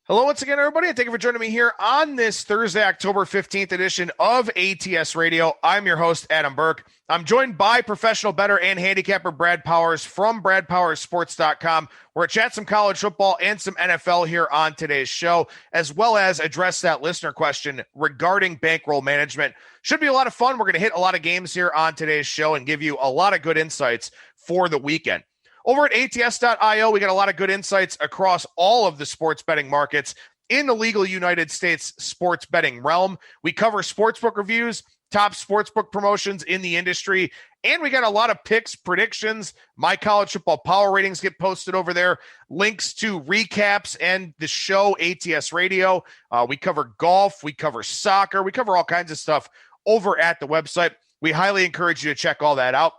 Hello once again, everybody, and thank you for joining me here on this Thursday, October 15th edition of ATS Radio. I'm your host, Adam Burke. I'm joined by professional bettor and handicapper Brad Powers from BradPowersSports.com. We're going to chat some college football and some NFL here on today's show, as well as address that listener question regarding bankroll management. Should be a lot of fun. We're going to hit a lot of games here on today's show and give you a lot of good insights for the weekend. Over at ATS.io, we got a lot of good insights across all of the sports betting markets in the legal United States sports betting realm. We cover sportsbook reviews, top sportsbook promotions in the industry, and we got a lot of picks, predictions. My college football power ratings get posted over there, links to recaps and the show ATS Radio. We cover golf, we cover soccer, we cover all kinds of stuff over at the website. We highly encourage you to check all that out.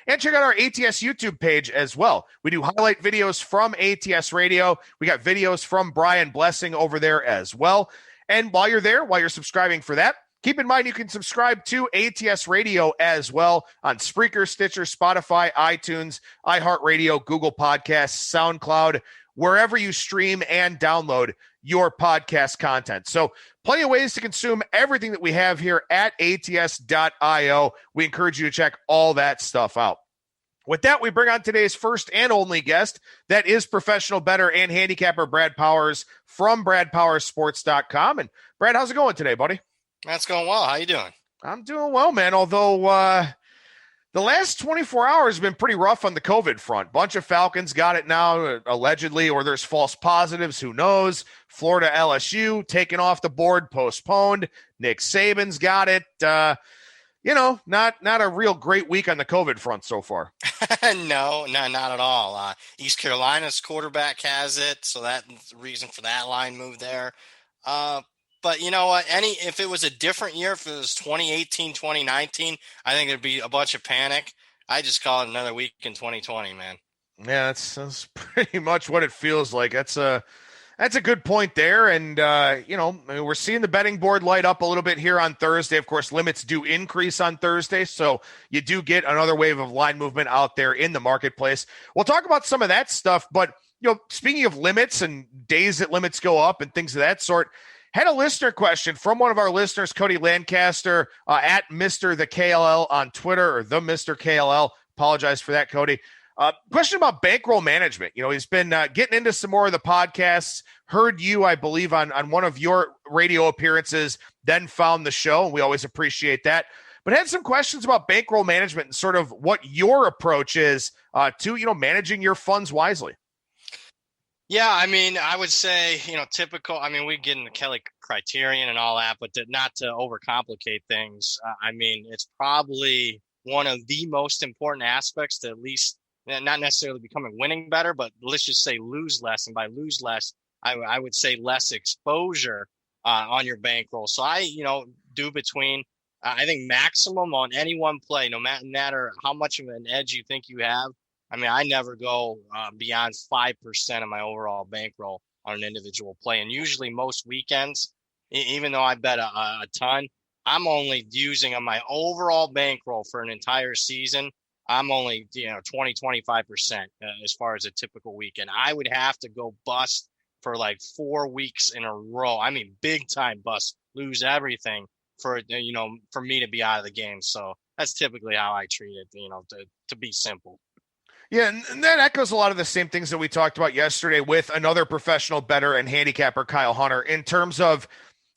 And check out our ATS YouTube page as well. We do highlight videos from ATS Radio. We got videos from Brian Blessing over there as well. And while you're there, while you're subscribing for that, keep in mind you can subscribe to ATS Radio as well on Spreaker, Stitcher, Spotify, iTunes, iHeartRadio, Google Podcasts, SoundCloud, wherever you stream and download your podcast content. So plenty of ways to consume everything that we have here at ATS.io. We encourage you to check all that stuff out. With that, we bring on today's first and only guest. That is professional bettor and handicapper Brad Powers from BradPowersSports.com. And Brad, how's it going today, buddy? That's going well. How you doing? I'm doing well, man. Although the last 24 hours have been pretty rough on the COVID front. Bunch of Falcons got it now, allegedly, or there's false positives. Who knows? Florida LSU taken off the board, postponed. Nick Saban's got it. Not a real great week on the COVID front so far. No, not at all. East Carolina's quarterback has it, so that's the reason for that line move there. But you know what? If it was a different year, if it was 2018, 2019, I think there'd be a bunch of panic. I just call it another week in 2020, man. Yeah, that's pretty much what it feels like. That's a good point there. And, we're seeing the betting board light up a little bit here on Thursday. Of course, limits do increase on Thursday, so you do get another wave of line movement out there in the marketplace. We'll talk about some of that stuff, but, speaking of limits and days that limits go up and things of that sort, had a listener question from one of our listeners, Cody Lancaster, at Mr. the KLL on Twitter, or the Mr. KLL. Apologize for that, Cody. Question about bankroll management. He's been getting into some more of the podcasts, heard you, I believe, on one of your radio appearances, then found the show, and we always appreciate that. But had some questions about bankroll management and sort of what your approach is to, managing your funds wisely. Yeah, I would say, typical. We get into Kelly criterion and all that, but not to overcomplicate things. It's probably one of the most important aspects to at least not necessarily becoming winning better, but let's just say lose less. And by lose less, I would say less exposure on your bankroll. So I, do between, I think maximum on any one play, no matter how much of an edge you think you have. I never go beyond 5% of my overall bankroll on an individual play. And usually most weekends, even though I bet a ton, I'm only using on my overall bankroll for an entire season. I'm only, 20, 25% as far as a typical weekend. I would have to go bust for like 4 weeks in a row. Big time bust, lose everything for me to be out of the game. So that's typically how I treat it, to be simple. Yeah, and that echoes a lot of the same things that we talked about yesterday with another professional bettor and handicapper, Kyle Hunter, in terms of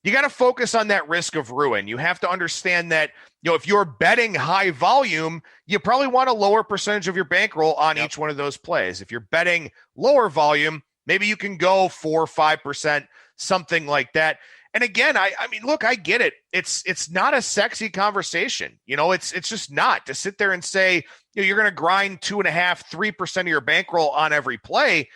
you got to focus on that risk of ruin. You have to understand that, if you're betting high volume, you probably want a lower percentage of your bankroll on each one of those plays. If you're betting lower volume, maybe you can go 4 or 5%, something like that. And again, look, I get it. It's not a sexy conversation. It's just not to sit there and say, you're going to grind 2.5%, 3% of your bankroll on every play.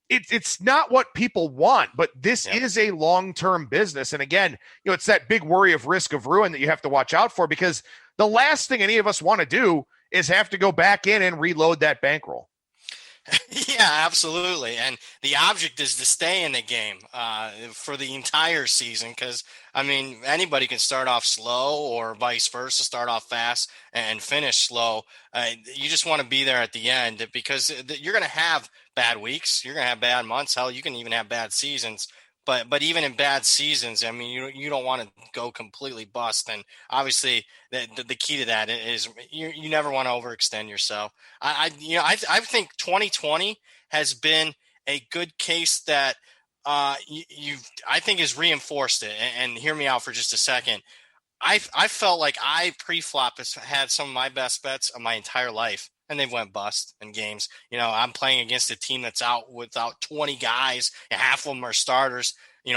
It's not what people want, but this is a long-term business. And again, it's that big worry of risk of ruin that you have to watch out for, because the last thing any of us want to do is have to go back in and reload that bankroll. Yeah, absolutely. And the object is to stay in the game for the entire season, because, anybody can start off slow or vice versa, start off fast and finish slow. You just want to be there at the end, because you're going to have bad weeks. You're going to have bad months. Hell, you can even have bad seasons. But even in bad seasons, I mean, you don't want to go completely bust. And obviously, the key to that is you never want to overextend yourself. I think 2020 has been a good case that I think has reinforced it. And hear me out for just a second. I felt like I pre-flop has had some of my best bets of my entire life, and they've went bust in games. I'm playing against a team that's out without 20 guys, and half of them are starters.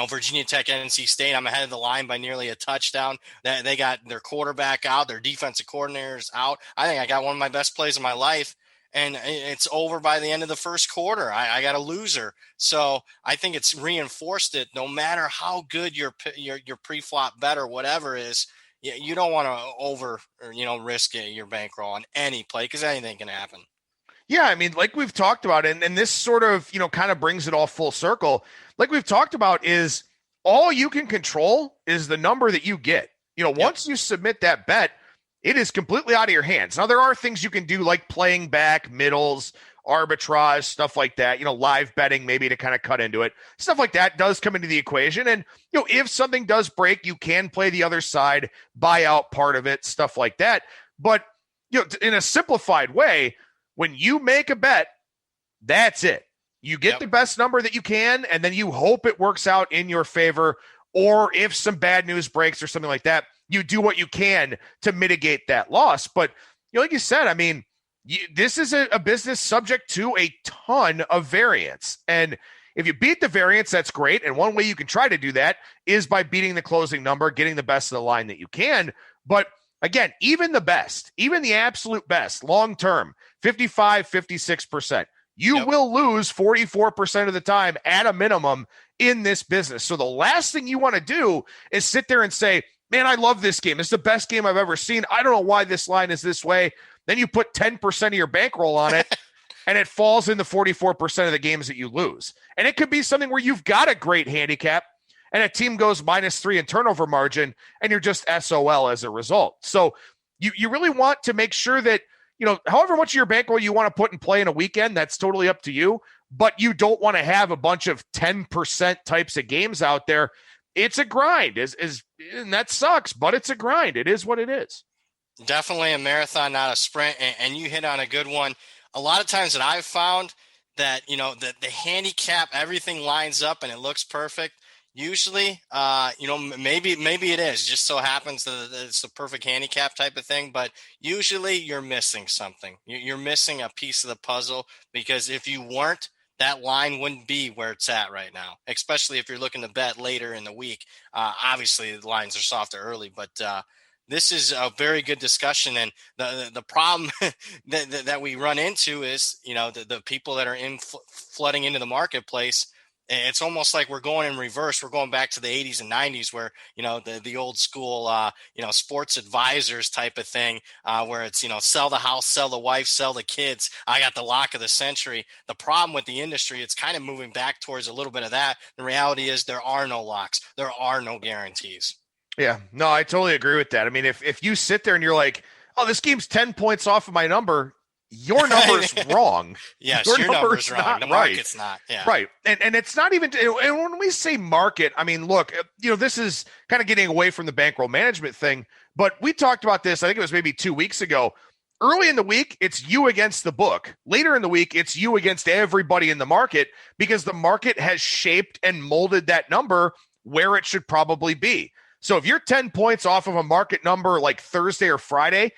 Virginia Tech, NC State, I'm ahead of the line by nearly a touchdown. They got their quarterback out, their defensive coordinators out. I think I got one of my best plays of my life, and it's over by the end of the first quarter. I got a loser. So I think it's reinforced it. No matter how good your pre-flop bet or whatever is, you don't want to risk your bankroll on any play because anything can happen. Yeah, I mean, like we've talked about, and this sort of, kind of brings it all full circle. Like we've talked about, is all you can control is the number that you get. Once you submit that bet, it is completely out of your hands. Now, there are things you can do like playing back, middles, arbitrage, stuff like that, live betting maybe to kind of cut into it. Stuff like that does come into the equation. And, if something does break, you can play the other side, buy out part of it, stuff like that. But, in a simplified way, when you make a bet, that's it. You get the best number that you can, and then you hope it works out in your favor. Or if some bad news breaks or something like that, you do what you can to mitigate that loss. But, like you said, I mean, this is a business subject to a ton of variance. And if you beat the variance, that's great. And one way you can try to do that is by beating the closing number, getting the best of the line that you can. But again, even the best, even the absolute best, long-term, 55, 56%, you will lose 44% of the time at a minimum in this business. So the last thing you want to do is sit there and say, man, I love this game. It's the best game I've ever seen. I don't know why this line is this way. Then you put 10% of your bankroll on it, and it falls in the 44% of the games that you lose. And it could be something where you've got a great handicap, and a team goes -3 in turnover margin, and you're just SOL as a result. So you really want to make sure that, however much of your bankroll you want to put in play in a weekend, that's totally up to you. But you don't want to have a bunch of 10% types of games out there. It's a grind, and that sucks, but it's a grind. It is what it is. Definitely a marathon, not a sprint. And you hit on a good one. A lot of times that I've found that, that the handicap, everything lines up and it looks perfect. Usually, maybe it is. Just so happens that it's the perfect handicap type of thing. But usually you're missing something. You're missing a piece of the puzzle, because if you weren't, that line wouldn't be where it's at right now, especially if you're looking to bet later in the week. Obviously, the lines are softer early, but this is a very good discussion. And the problem that we run into is, the people that are flooding into the marketplace. It's almost like we're going in reverse. We're going back to the 80s and 90s where, the old school, sports advisors type of thing, where it's, sell the house, sell the wife, sell the kids. I got the lock of the century. The problem with the industry, it's kind of moving back towards a little bit of that. The reality is there are no locks. There are no guarantees. Yeah, no, I totally agree with that. I mean, if you sit there and you're like, oh, this game's 10 points off of my number, your number's wrong. Yes, your number's wrong. The market's not. Yeah. Right. And it's not even, and when we say market, I mean, look, this is kind of getting away from the bankroll management thing, but we talked about this, I think it was maybe 2 weeks ago. Early in the week, it's you against the book. Later in the week, it's you against everybody in the market, because the market has shaped and molded that number where it should probably be. So if you're 10 points off of a market number like Thursday or Friday,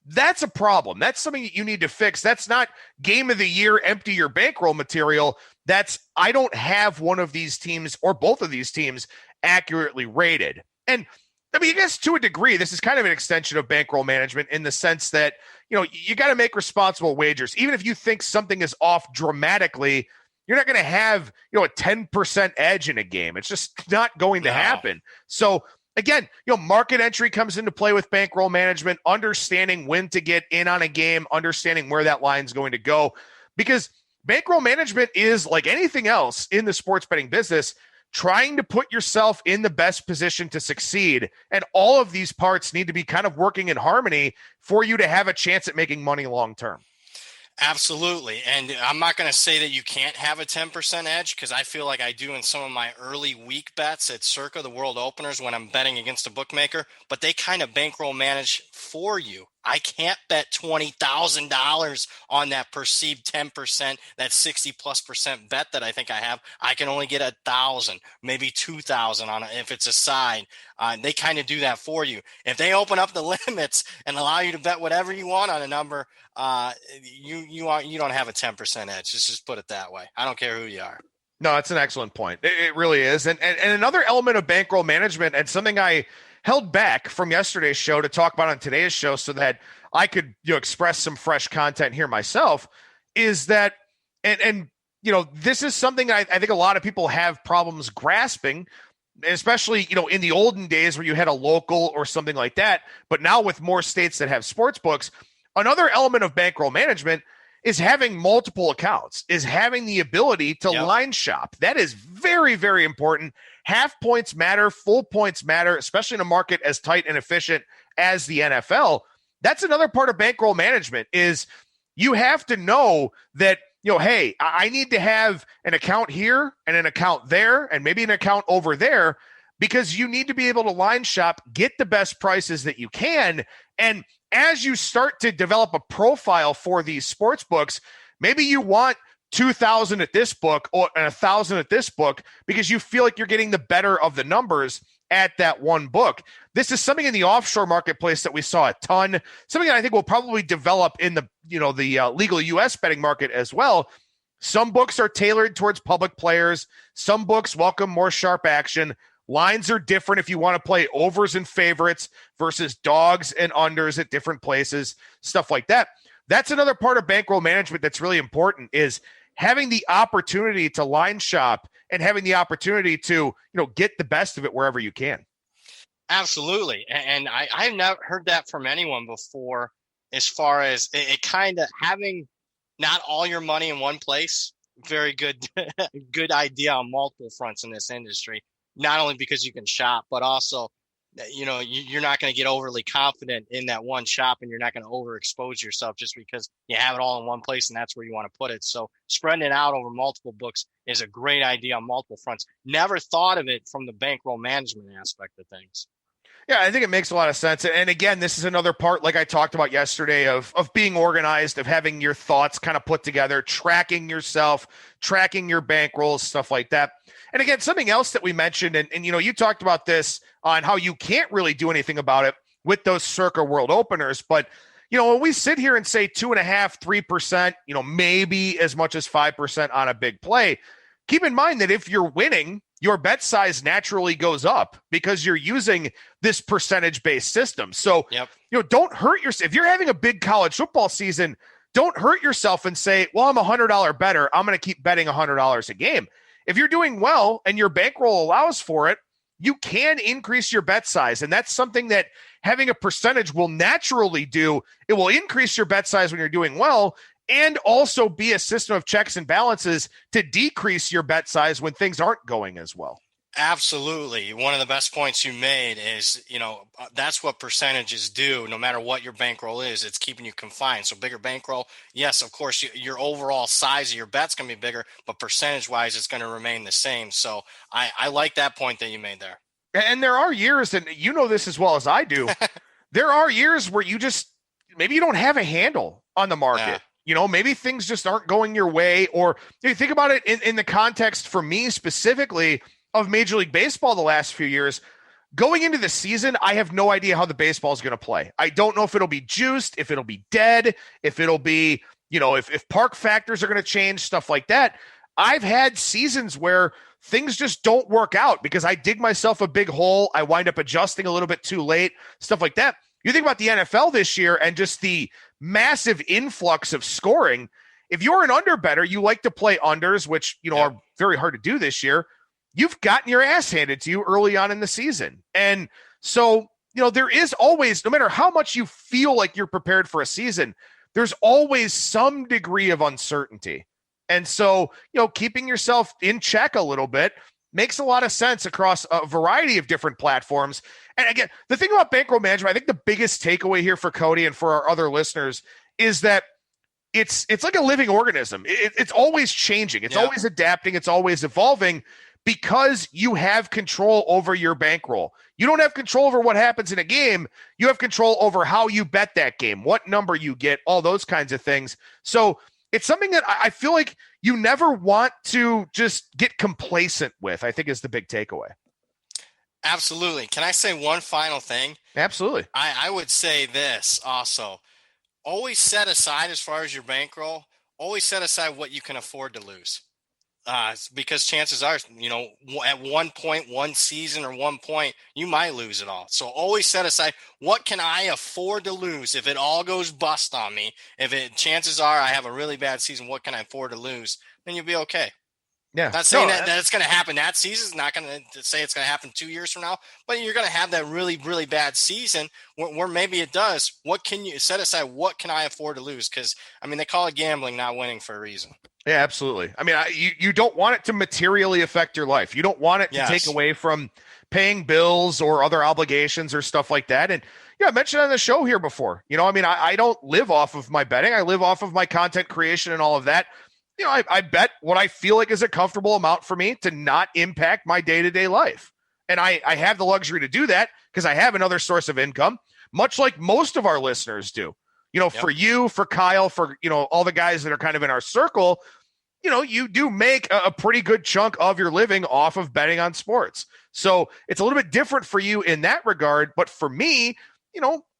that's a problem. That's something that you need to fix. That's not game of the year, empty your bankroll material. That's, I don't have one of these teams or both of these teams accurately rated. And I mean, I guess to a degree, this is kind of an extension of bankroll management in the sense that, you got to make responsible wagers. Even if you think something is off dramatically, you're not going to have, a 10% edge in a game. It's just not going to happen. So again, market entry comes into play with bankroll management, understanding when to get in on a game, understanding where that line's going to go, because bankroll management is like anything else in the sports betting business, trying to put yourself in the best position to succeed. And all of these parts need to be kind of working in harmony for you to have a chance at making money long-term. Absolutely. And I'm not going to say that you can't have a 10% edge, because I feel like I do in some of my early week bets at Circa, the world openers, when I'm betting against a bookmaker, but they kind of bankroll manage for you. I can't bet $20,000 on that perceived 10%, that 60+% bet that I think I have. I can only get 1,000, maybe 2,000 on it if it's a side. They kind of do that for you. If they open up the limits and allow you to bet whatever you want on a number, you don't have a 10% edge. Let's just put it that way. I don't care who you are. No, it's an excellent point. It really is. And another element of bankroll management, and something I held back from yesterday's show to talk about on today's show so that I could express some fresh content here myself, is that and this is something I think a lot of people have problems grasping, especially in the olden days where you had a local or something like that. But now with more states that have sports books, another element of bankroll management is having multiple accounts, is having the ability to line shop. That is very, very important. Half points matter, full points matter, especially in a market as tight and efficient as the NFL. That's another part of bankroll management, is you have to know that, hey, I need to have an account here and an account there and maybe an account over there, because you need to be able to line shop, get the best prices that you can. And as you start to develop a profile for these sports books, maybe you want 2,000 at this book or 1,000 at this book because you feel like you're getting the better of the numbers at that one book. This is something in the offshore marketplace that we saw a ton, something that I think will probably develop in the legal U.S. betting market as well. Some books are tailored towards public players. Some books welcome more sharp action. Lines are different if you want to play overs and favorites versus dogs and unders at different places, stuff like that. That's another part of bankroll management that's really important, is having the opportunity to line shop and having the opportunity to, get the best of it wherever you can. Absolutely. And I've never heard that from anyone before, as far as it kind of having not all your money in one place. Very good, good idea on multiple fronts in this industry. Not only because you can shop, but also, you're not going to get overly confident in that one shop, and you're not going to overexpose yourself just because you have it all in one place and that's where you want to put it. So spreading it out over multiple books is a great idea on multiple fronts. Never thought of it from the bankroll management aspect of things. Yeah, I think it makes a lot of sense. And again, this is another part, like I talked about yesterday, of being organized, of having your thoughts kind of put together, tracking yourself, tracking your bankrolls, stuff like that. And again, something else that we mentioned, and you talked about this on how you can't really do anything about it with those Circa World Openers. But, when we sit here and say 2.5%, 3%, maybe as much as 5% on a big play, keep in mind that if you're winning, your bet size naturally goes up because you're using this percentage-based system. So, don't hurt yourself. If you're having a big college football season, don't hurt yourself and say, well, I'm $100 better. I'm going to keep betting $100 a game. If you're doing well and your bankroll allows for it, you can increase your bet size. And that's something that having a percentage will naturally do. It will increase your bet size when you're doing well, and also be a system of checks and balances to decrease your bet size when things aren't going as well. Absolutely. One of the best points you made is, that's what percentages do. No matter what your bankroll is, it's keeping you confined. So bigger bankroll, yes, of course, your overall size of your bet's going to be bigger, but percentage-wise, it's going to remain the same. So I like that point that you made there. And there are years, and you know this as well as I do, there are years where maybe you don't have a handle on the market. Yeah. Maybe things just aren't going your way. Or you think about it in the context, for me specifically, of Major League Baseball the last few years. Going into the season, I have no idea how the baseball is going to play. I don't know if it'll be juiced, if it'll be dead, if it'll be, if park factors are going to change, stuff like that. I've had seasons where things just don't work out because I dig myself a big hole. I wind up adjusting a little bit too late, stuff like that. You think about the NFL this year and just the massive influx of scoring. If you're an under bettor, you like to play unders, which, are very hard to do this year. You've gotten your ass handed to you early on in the season. And so, there is always, no matter how much you feel like you're prepared for a season, there's always some degree of uncertainty. And so, keeping yourself in check a little bit makes a lot of sense across a variety of different platforms. And again, the thing about bankroll management, I think the biggest takeaway here for Cody and for our other listeners is that it's like a living organism. It's always changing. It's always adapting. It's always evolving because you have control over your bankroll. You don't have control over what happens in a game. You have control over how you bet that game, what number you get, all those kinds of things. So it's something that I feel like you never want to just get complacent with, I think is the big takeaway. Absolutely. Can I say one final thing? Absolutely. I would say this also. Always set aside, as far as your bankroll, always set aside what you can afford to lose. Because chances are, at one point, one season or one point, you might lose it all. So always set aside, what can I afford to lose? If it all goes bust on me, chances are I have a really bad season, what can I afford to lose? Then you'll be okay. Yeah. Not saying that it's going to happen that season. It's not going to say it's going to happen 2 years from now, but you're going to have that really, really bad season where maybe it does. What can you set aside? What can I afford to lose? Because, they call it gambling, not winning, for a reason. Yeah, absolutely. You don't want it to materially affect your life. You don't want it to take away from paying bills or other obligations or stuff like that. And I mentioned on the show here before, I don't live off of my betting. I live off of my content creation and all of that. I bet what I feel like is a comfortable amount for me to not impact my day-to-day life. And I have the luxury to do that because I have another source of income, much like most of our listeners do. For you, for Kyle, for, all the guys that are kind of in our circle, you do make a pretty good chunk of your living off of betting on sports. So it's a little bit different for you in that regard. But for me,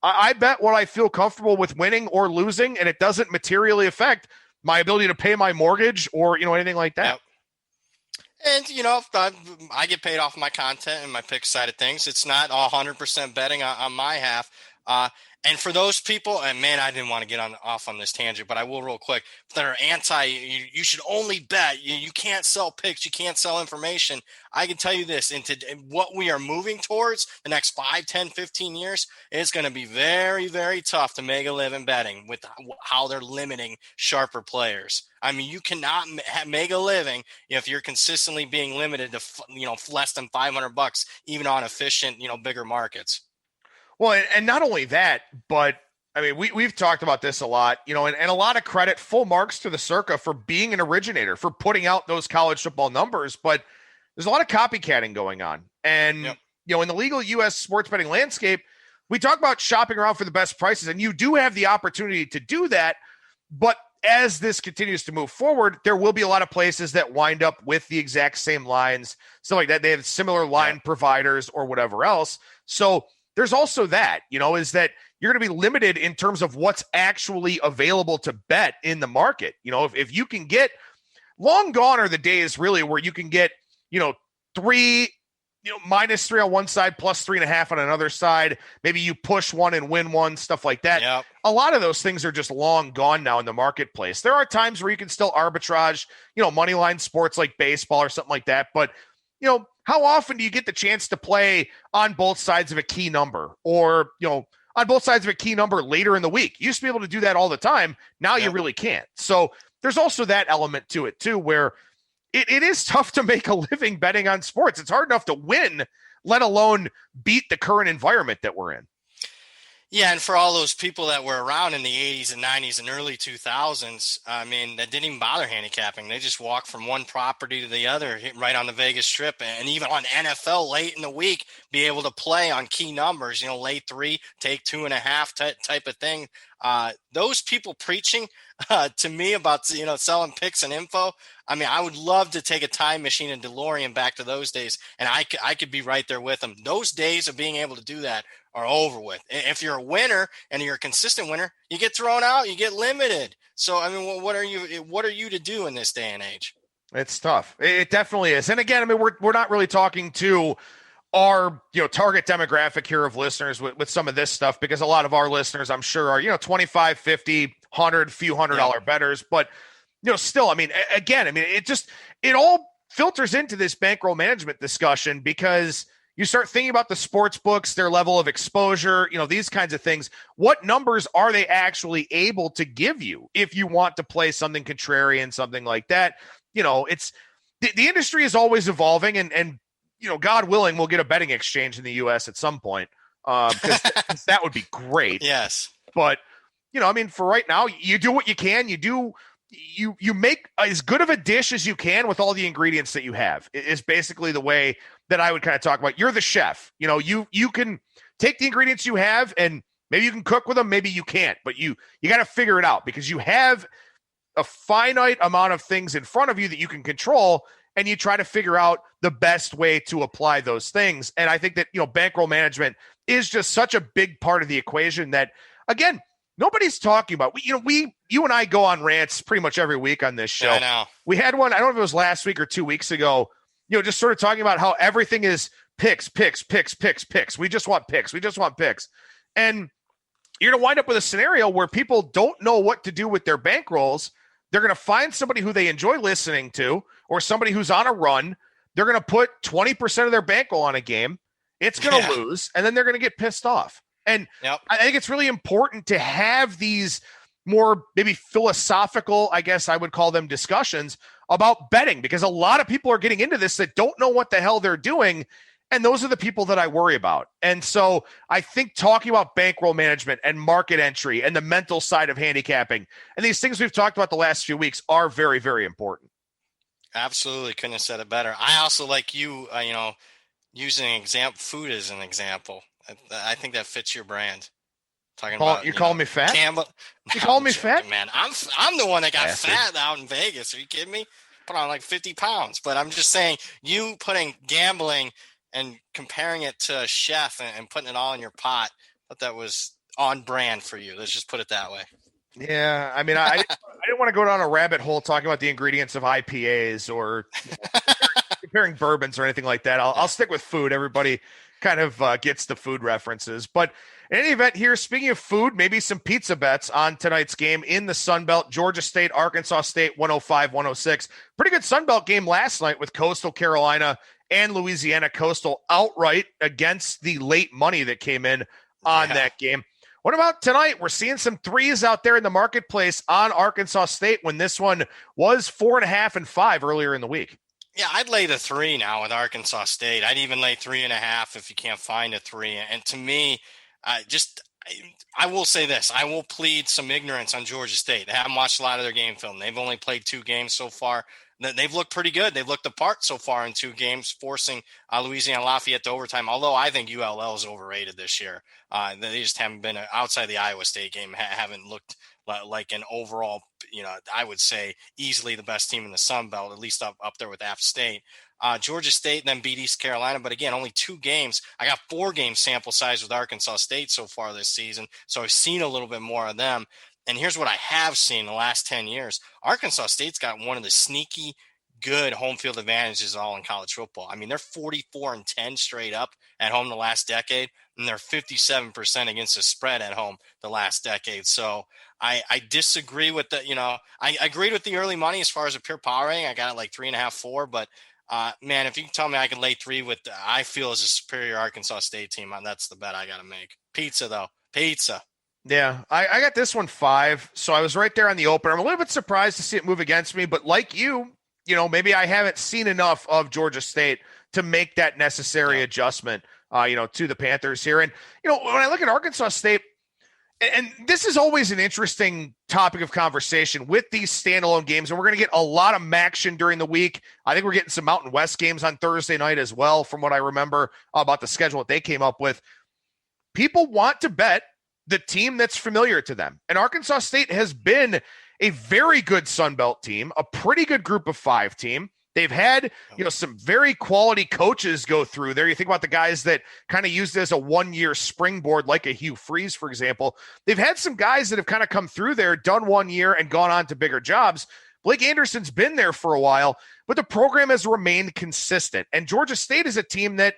I bet what I feel comfortable with winning or losing, and it doesn't materially affect my ability to pay my mortgage or, anything like that. Yep. And, I get paid off my content and my pick side of things. It's not 100% betting on my half. And for those people, and man, I didn't want to get off on this tangent, but I will real quick, that are you should only bet. You can't sell picks. You can't sell information. I can tell you this, what we are moving towards the next 5, 10, 15 years, it's going to be very, very tough to make a living betting with how they're limiting sharper players. You cannot make a living if you're consistently being limited to, less than $500, even on efficient, bigger markets. Well, and not only that, but we've talked about this a lot, and a lot of credit, full marks to the Circa for being an originator, for putting out those college football numbers. But there's a lot of copycatting going on. And, in the legal U.S. sports betting landscape, we talk about shopping around for the best prices, and you do have the opportunity to do that. But as this continues to move forward, there will be a lot of places that wind up with the exact same lines, stuff like that. They have similar line providers or whatever else. So there's also that, is that you're going to be limited in terms of what's actually available to bet in the market. If you can get, long gone are the days really where you can get, -3 on one side, +3.5 on another side. Maybe you push one and win one, stuff like that. Yep. A lot of those things are just long gone now in the marketplace. There are times where you can still arbitrage, money line sports like baseball or something like that. But, how often do you get the chance to play on both sides of a key number or, on both sides of a key number later in the week? You used to be able to do that all the time. Now you really can't. So there's also that element to it too, where it is tough to make a living betting on sports. It's hard enough to win, let alone beat the current environment that we're in. Yeah, and for all those people that were around in the 80s and 90s and early 2000s, that didn't even bother handicapping. They just walked from one property to the other right on the Vegas Strip, and even on NFL late in the week, be able to play on key numbers, late 3, take 2.5 type of thing. Those people preaching to me about, selling picks and info. I would love to take a time machine and DeLorean back to those days, and I could be right there with them. Those days of being able to do that are over with. If you're a winner and you're a consistent winner, you get thrown out, you get limited. So, what are you to do in this day and age? It's tough. It definitely is. And again, we're not really talking to our, target demographic here of listeners with some of this stuff, because a lot of our listeners, I'm sure, are, 25, 50, 100, few $100 bettors. But, still, again, it all filters into this bankroll management discussion, because you start thinking about the sports books, their level of exposure, these kinds of things. What numbers are they actually able to give you if you want to play something contrarian, something like that? It's the industry is always evolving, and God willing, we'll get a betting exchange in the U.S. at some point, because that would be great. Yes. But, I mean, for right now, you do what you can. You make as good of a dish as you can with all the ingredients that you have. Is basically the way that I would kind of talk about. You're the chef. You can take the ingredients you have and maybe you can cook with them, maybe you can't, but you got to figure it out because you have a finite amount of things in front of you that you can control, and you try to figure out the best way to apply those things. And I think that, bankroll management is just such a big part of the equation that, again, nobody's talking about. You and I go on rants pretty much every week on this show. I know. We had one, I don't know if it was last week or 2 weeks ago, just sort of talking about how everything is picks. We just want picks. And you're going to wind up with a scenario where people don't know what to do with their bankrolls. They're going to find somebody who they enjoy listening to or somebody who's on a run. They're going to put 20% of their bankroll on a game. It's going to lose, and then they're going to get pissed off. And I think it's really important to have these more maybe philosophical, I guess I would call them, discussions about betting, because a lot of people are getting into this that don't know what the hell they're doing. And those are the people that I worry about. And so I think talking about bankroll management and market entry and the mental side of handicapping and these things we've talked about the last few weeks are very, very important. Absolutely. Couldn't have said it better. I also like you, using food as an example. I think that fits your brand. You calling me fat? You calling me fat? Man, I'm the one that got fat out in Vegas. Are you kidding me? Put on like 50 pounds. But I'm just saying, you putting gambling and comparing it to a chef and putting it all in your pot, I thought that was on brand for you. Let's just put it that way. Yeah, I mean, I didn't want to go down a rabbit hole talking about the ingredients of IPAs or comparing bourbons or anything like that. I'll stick with food. Everybody kind of gets the food references. But in any event here, speaking of food, maybe some pizza bets on tonight's game in the Sun Belt. Georgia State, Arkansas State, 105-106. Pretty good Sun Belt game last night with Coastal Carolina and Louisiana Coastal outright against the late money that came in on that game. What about tonight? We're seeing some threes out there in the marketplace on Arkansas State when this one was 4.5 and 5 earlier in the week. Yeah, I'd lay the 3 now with Arkansas State. I'd even lay 3.5 if you can't find a 3. And to me, I will say this. I will plead some ignorance on Georgia State. I haven't watched a lot of their game film. They've only played 2 games so far. They've looked pretty good. They've looked the part so far in 2 games, forcing Louisiana Lafayette to overtime, although I think ULL is overrated this year. They just haven't been outside the Iowa State game, haven't looked like an overall, I would say easily the best team in the Sun Belt, at least up there with App State. Georgia State then beat East Carolina, but again, only 2 games. I got 4 game sample size with Arkansas State so far this season, so I've seen a little bit more of them. And here's what I have seen in the last 10 years. Arkansas State's got one of the sneaky good home field advantages all in college football. I mean, they're 44-10 straight up at home the last decade, and they're 57% against the spread at home the last decade. So I disagree with I agreed with the early money as far as a pure power rating. I got it like 3.5, 4, but man, if you can tell me I can lay 3 with I feel is a superior Arkansas State team, that's the bet I got to make. Pizza though. Pizza. Yeah, I got this one 5, so I was right there on the opener. I'm a little bit surprised to see it move against me, but like you, maybe I haven't seen enough of Georgia State to make that necessary adjustment, to the Panthers here. And, when I look at Arkansas State, and this is always an interesting topic of conversation with these standalone games, and we're going to get a lot of action during the week. I think we're getting some Mountain West games on Thursday night as well, from what I remember about the schedule that they came up with. People want to bet the team that's familiar to them. And Arkansas State has been a very good Sun Belt team, a pretty good group of 5 team. They've had, some very quality coaches go through there. You think about the guys that kind of used it as a 1-year springboard, like a Hugh Freeze, for example. They've had some guys that have kind of come through there, done 1 year and gone on to bigger jobs. Blake Anderson's been there for a while, but the program has remained consistent. And Georgia State is a team that,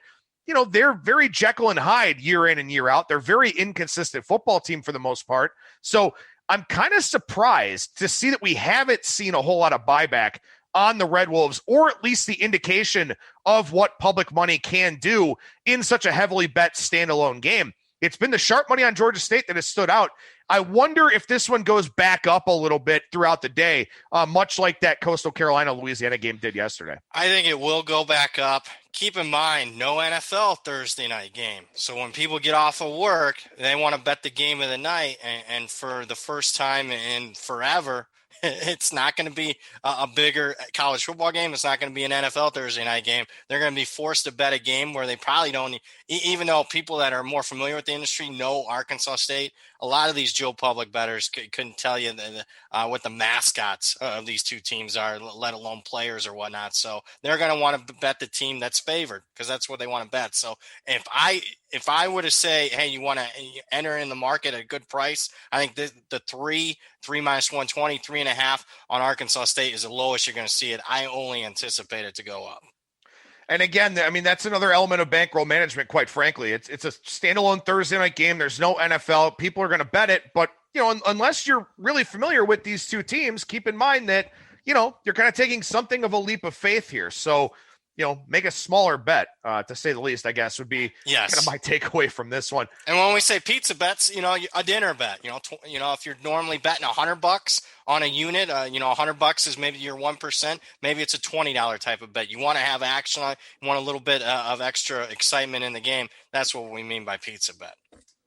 they're very Jekyll and Hyde year in and year out. They're very inconsistent football team for the most part. So I'm kind of surprised to see that we haven't seen a whole lot of buyback on the Red Wolves, or at least the indication of what public money can do in such a heavily bet standalone game. It's been the sharp money on Georgia State that has stood out. I wonder if this one goes back up a little bit throughout the day, much like that Coastal Carolina-Louisiana game did yesterday. I think it will go back up. Keep in mind, no NFL Thursday night game. So when people get off of work, they want to bet the game of the night. And for the first time in forever, it's not going to be a bigger college football game. It's not going to be an NFL Thursday night game. They're going to be forced to bet a game where they probably don't, even though people that are more familiar with the industry know Arkansas State. A lot of these Joe Public bettors couldn't tell you what the mascots of these two teams are, let alone players or whatnot. So they're going to want to bet the team that's favored because that's what they want to bet. So if I were to say, hey, you want to enter in the market at a good price, I think the three minus 120, 3.5 on Arkansas State is the lowest you're going to see it. I only anticipate it to go up. And again, I mean, that's another element of bankroll management, quite frankly. It's a standalone Thursday night game. There's no NFL. People are going to bet it. But, unless you're really familiar with these two teams, keep in mind that, you're kind of taking something of a leap of faith here. So, make a smaller bet, to say the least, I guess, would be kind of my takeaway from this one. And when we say pizza bets, a dinner bet, if you're normally betting $100 on a unit, $100 is maybe your 1%, maybe it's a $20 type of bet. You want to have action on it, you want a little bit of extra excitement in the game. That's what we mean by pizza bet.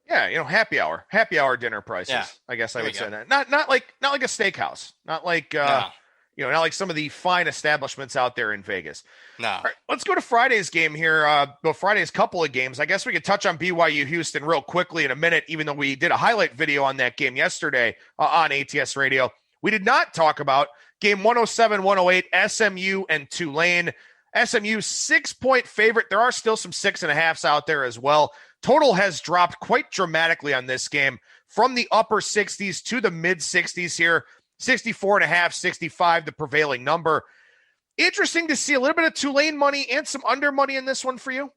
Yeah, happy hour dinner prices. Yeah. I guess I would say that. Not like a steakhouse, not like not like some of the fine establishments out there in Vegas. No. All right, let's go to Friday's game here. Friday's couple of games. I guess we could touch on Byu Houston real quickly in a minute, even though we did a highlight video on that game yesterday on ATS Radio. We did not talk about game 107-108, SMU and Tulane. SMU 6-point favorite. There are still some 6.5s out there as well. Total has dropped quite dramatically on this game from the upper 60s to the mid 60s here. 64.5, 65, the prevailing number. Interesting to see a little bit of Tulane money and some under money in this one for you.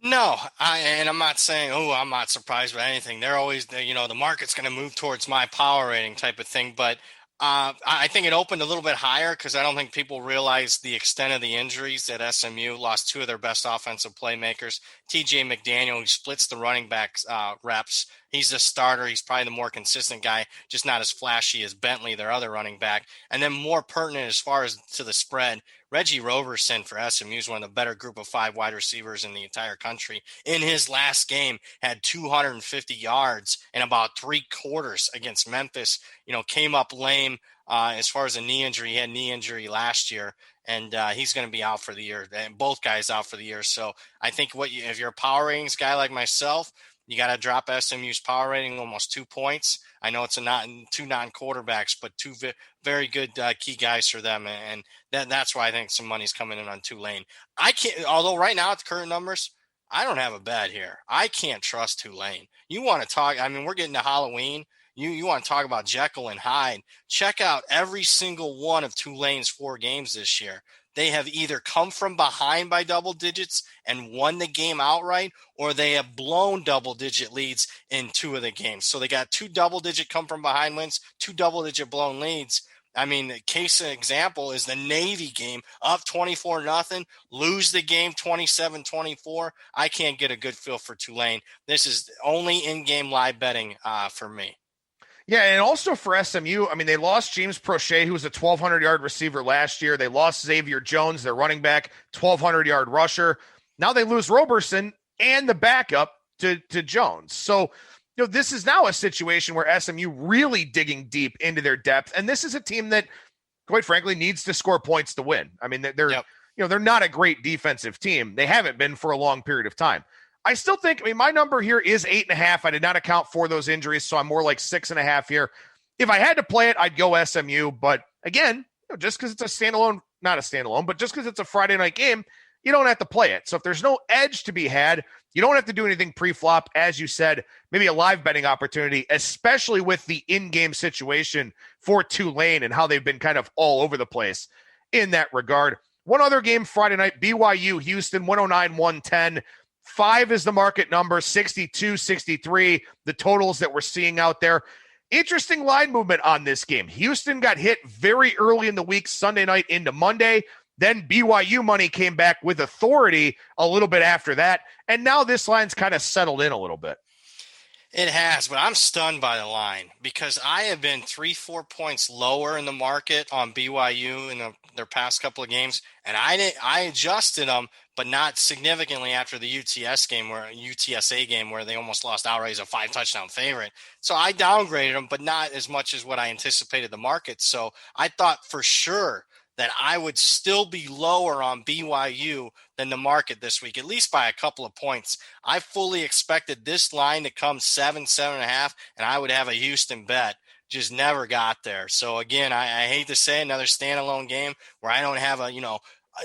No, I'm not saying, I'm not surprised by anything. They're always, the market's going to move towards my power rating type of thing. But I think it opened a little bit higher because I don't think people realize the extent of the injuries that SMU lost two of their best offensive playmakers. TJ McDaniel, who splits the running back reps. He's the starter. He's probably the more consistent guy, just not as flashy as Bentley, their other running back. And then more pertinent as far as to the spread, Reggie Roverson for SMU is one of the better group of 5 wide receivers in the entire country. In his last game, had 250 yards in about 3 quarters against Memphis. Came up lame as far as a knee injury. He had knee injury last year, and he's going to be out for the year. And both guys out for the year. So I think if you're a power ratings guy like myself, you got to drop SMU's power rating almost 2 points. I know it's two non-quarterbacks, but two very good key guys for them, and that's why I think some money's coming in on Tulane. I can't, although right now at the current numbers, I don't have a bet here. I can't trust Tulane. You want to talk? I mean, we're getting to Halloween. You want to talk about Jekyll and Hyde? Check out every single one of Tulane's 4 games this year. They have either come from behind by double digits and won the game outright, or they have blown double-digit leads in 2 of the games. So they got 2 double-digit come-from-behind wins, 2 double-digit blown leads. I mean, the case example is the Navy game, up 24-0, lose the game 27-24. I can't get a good feel for Tulane. This is only in-game live betting for me. Yeah, and also for SMU, I mean, they lost James Prochet, who was a 1,200-yard receiver last year. They lost Xavier Jones, their running back, 1,200-yard rusher. Now they lose Roberson and the backup to Jones. So, this is now a situation where SMU really digging deep into their depth, and this is a team that, quite frankly, needs to score points to win. I mean, they're not a great defensive team. They haven't been for a long period of time. I still think, my number here is 8.5. I did not account for those injuries, so I'm more like 6.5 here. If I had to play it, I'd go SMU. But again, just because it's not a standalone, but just because it's a Friday night game, you don't have to play it. So if there's no edge to be had, you don't have to do anything pre-flop. As you said, maybe a live betting opportunity, especially with the in-game situation for Tulane and how they've been kind of all over the place in that regard. One other game Friday night, Byu Houston, 109-110. 5 is the market number, 62, 63, the totals that we're seeing out there. Interesting line movement on this game. Houston got hit very early in the week, Sunday night into Monday. Then BYU money came back with authority a little bit after that. And now this line's kind of settled in a little bit. It has, but I'm stunned by the line because I have been 3-4 points lower in the market on BYU in their past couple of games, and I adjusted them, but not significantly after the UTSA game where they almost lost outright as a 5-touchdown favorite. So I downgraded them, but not as much as what I anticipated the market. So I thought for sure that I would still be lower on BYU than the market this week, at least by a couple of points. I fully expected this line to come 7.5, and I would have a Houston bet. Just never got there. So again, I hate to say another standalone game where I don't have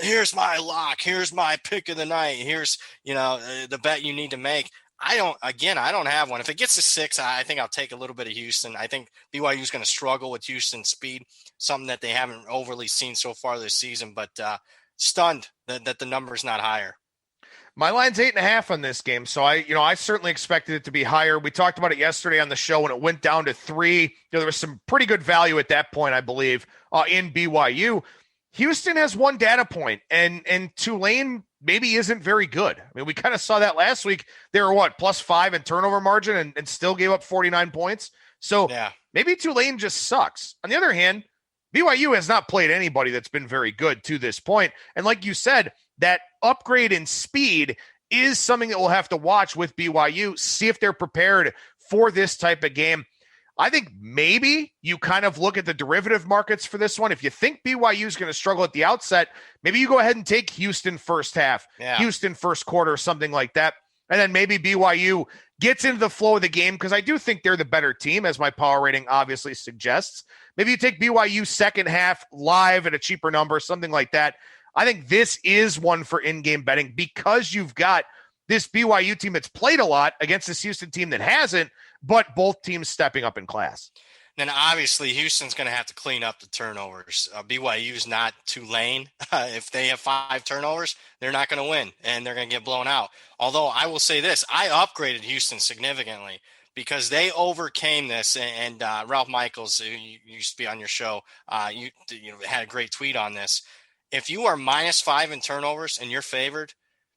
here's my lock, here's my pick of the night, here's, the bet you need to make. I don't have one. If it gets to 6, I think I'll take a little bit of Houston. I think BYU is going to struggle with Houston's speed, something that they haven't overly seen so far this season, but stunned that the number's not higher. My line's 8.5 on this game. So I certainly expected it to be higher. We talked about it yesterday on the show when it went down to 3. There was some pretty good value at that point, I believe, in BYU. Houston has one data point, and Tulane maybe isn't very good. I mean, we kind of saw that last week. They were +5 in turnover margin and still gave up 49 points. So maybe Tulane just sucks. On the other hand, BYU has not played anybody that's been very good to this point. And like you said, that upgrade in speed is something that we'll have to watch with BYU, see if they're prepared for this type of game. I think maybe you kind of look at the derivative markets for this one. If you think BYU is going to struggle at the outset, maybe you go ahead and take Houston first half, Houston first quarter, something like that. And then maybe BYU gets into the flow of the game because I do think they're the better team, as my power rating obviously suggests. Maybe you take BYU second half live at a cheaper number, something like that. I think this is one for in-game betting because you've got this BYU team that's played a lot against this Houston team that hasn't, but both teams stepping up in class. Then obviously Houston's going to have to clean up the turnovers. BYU's not Tulane. If they have 5 turnovers, they're not going to win, and they're going to get blown out. Although I will say this, I upgraded Houston significantly because they overcame this. And Ralph Michaels, who used to be on your show, you had a great tweet on this. If you are -5 in turnovers and you're favored,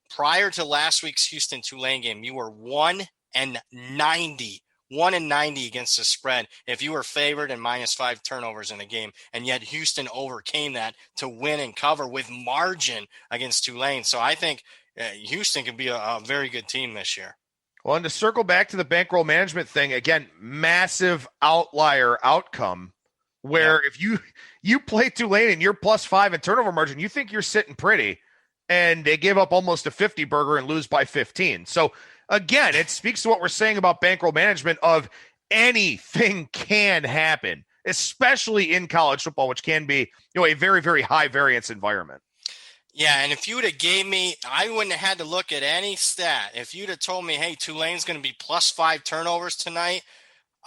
prior to last week's Houston-Tulane game, you were 1-90 against the spread if you were favored and -5 turnovers in a game. And yet Houston overcame that to win and cover with margin against Tulane. So I think Houston could be a very good team this year. Well, and to circle back to the bankroll management thing, again, massive outlier outcome where if you play Tulane and you're +5 in turnover margin, you think you're sitting pretty, and they give up almost a 50 burger and lose by 15. So again, it speaks to what we're saying about bankroll management of anything can happen, especially in college football, which can be a very, very high variance environment. Yeah, and if you would have gave me, I wouldn't have had to look at any stat. If you'd have told me, hey, Tulane's going to be +5 turnovers tonight,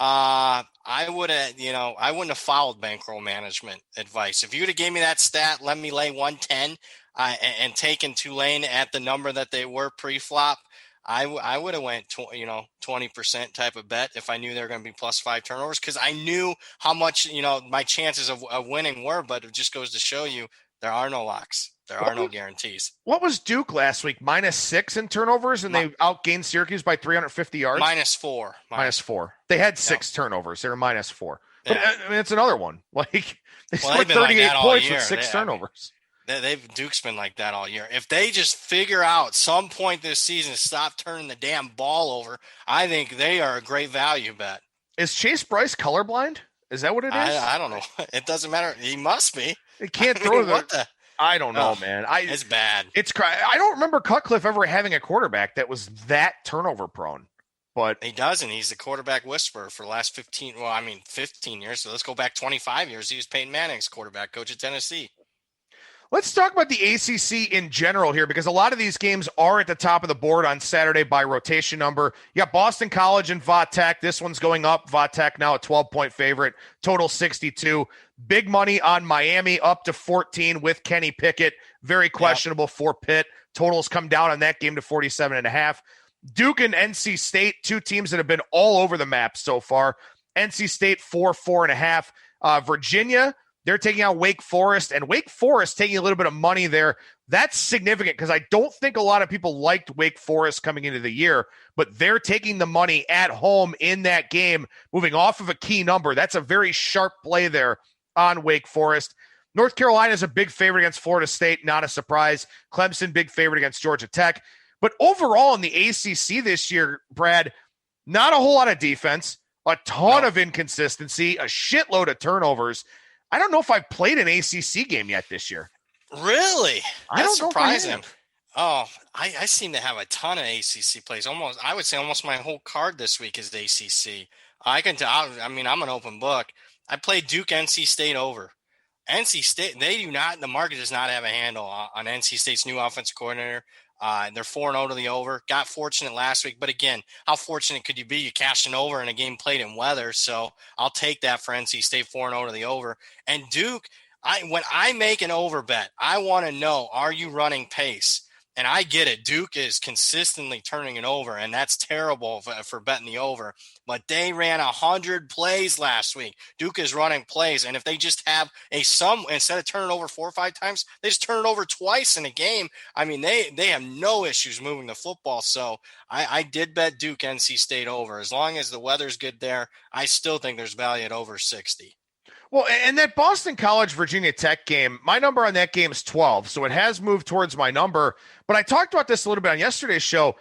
I would have, I wouldn't have followed bankroll management advice. If you'd have gave me that stat, let me lay 110 and taken Tulane at the number that they were pre-flop, I would have went 20% type of bet if I knew they were going to be +5 turnovers because I knew how much my chances of winning were. But it just goes to show you there are no locks. There are no guarantees. What was Duke last week? -6 in turnovers, and they outgained Syracuse by 350 yards? -4. -4. They had 6 turnovers. They were -4. But I mean, it's another one. Like they scored 38 points with 6 turnovers. Duke's been like that all year. If they just figure out some point this season to stop turning the damn ball over, I think they are a great value bet. Is Chase Bryce colorblind? Is that what it is? I don't know. It doesn't matter. He must be. He can't throw the – I don't know, man. It's bad. I don't remember Cutcliffe ever having a quarterback that was that turnover prone. But he doesn't. He's the quarterback whisperer for the last 15 years. So let's go back 25 years. He was Peyton Manning's quarterback coach at Tennessee. Let's talk about the ACC in general here because a lot of these games are at the top of the board on Saturday by rotation number. You got Boston College and Va-Tech. This one's going up. Va-Tech now a 12-point favorite, total 62. Big money on Miami up to 14 with Kenny Pickett. Very questionable for Pitt. Totals come down on that game to 47.5. Duke and NC State, 2 teams that have been all over the map so far. NC State 4.5. Virginia, They're taking out Wake Forest, and Wake Forest taking a little bit of money there. That's significant because I don't think a lot of people liked Wake Forest coming into the year, but they're taking the money at home in that game, moving off of a key number. That's a very sharp play there on Wake Forest. North Carolina is a big favorite against Florida State, not a surprise. Clemson, big favorite against Georgia Tech. But overall in the ACC this year, Brad, not a whole lot of defense, a ton of inconsistency, a shitload of turnovers. I don't know if I've played an ACC game yet this year. Really? That's surprising. Oh, I seem to have a ton of ACC plays. I would say almost my whole card this week is the ACC. I'm an open book. I played Duke NC State over. NC State, the market does not have a handle on NC State's new offensive coordinator. They're 4-0 to the over. Got fortunate last week, but again, how fortunate could you be? You cashed an over in a game played in weather, so I'll take that for NC State 4-0 to the over. And Duke, when I make an over bet, I want to know, are you running pace? And I get it. Duke is consistently turning it over, and that's terrible for betting the over. But they ran 100 plays last week. Duke is running plays, and if they just have instead of turning it over 4 or 5 times, they just turn it over twice in a game. I mean, they have no issues moving the football. So I did bet Duke NC State over. As long as the weather's good there, I still think there's value at over 60. Well, and that Boston College Virginia Tech game, my number on that game is 12, so it has moved towards my number. But I talked about this a little bit on yesterday's show.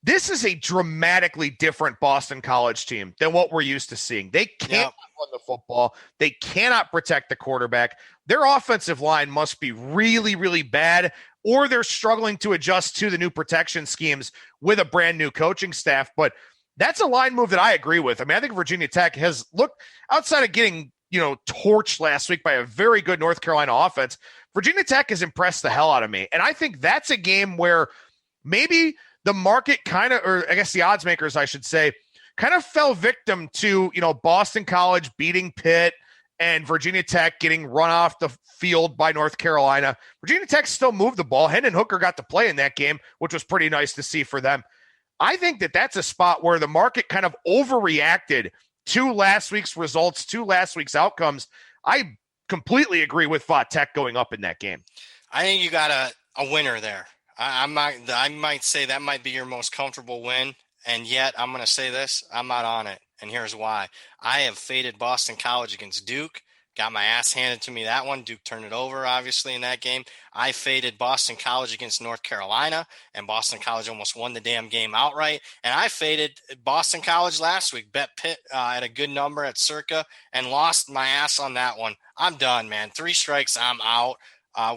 This is a dramatically different Boston College team than what we're used to seeing. They can't run the football. They cannot protect the quarterback. Their offensive line must be really, really bad, or they're struggling to adjust to the new protection schemes with a brand new coaching staff. But that's a line move that I agree with. I mean, I think Virginia Tech has looked, outside of getting torched last week by a very good North Carolina offense, Virginia Tech has impressed the hell out of me. And I think that's a game where maybe the market or I guess the odds makers, I should say, kind of fell victim to, Boston College beating Pitt and Virginia Tech getting run off the field by North Carolina. Virginia Tech still moved the ball. Hendon Hooker got to play in that game, which was pretty nice to see for them. I think that's a spot where the market kind of overreacted to last week's results, to last week's outcomes. I completely agree with Tech going up in that game. I think you got a winner there. I might say that might be your most comfortable win, and yet I'm going to say this, I'm not on it, and here's why. I have faded Boston College against Duke. Got my ass handed to me that one. Duke turned it over, obviously, in that game. I faded Boston College against North Carolina, and Boston College almost won the damn game outright. And I faded Boston College last week, bet Pitt at a good number at Circa, and lost my ass on that one. I'm done, man. 3 strikes, I'm out,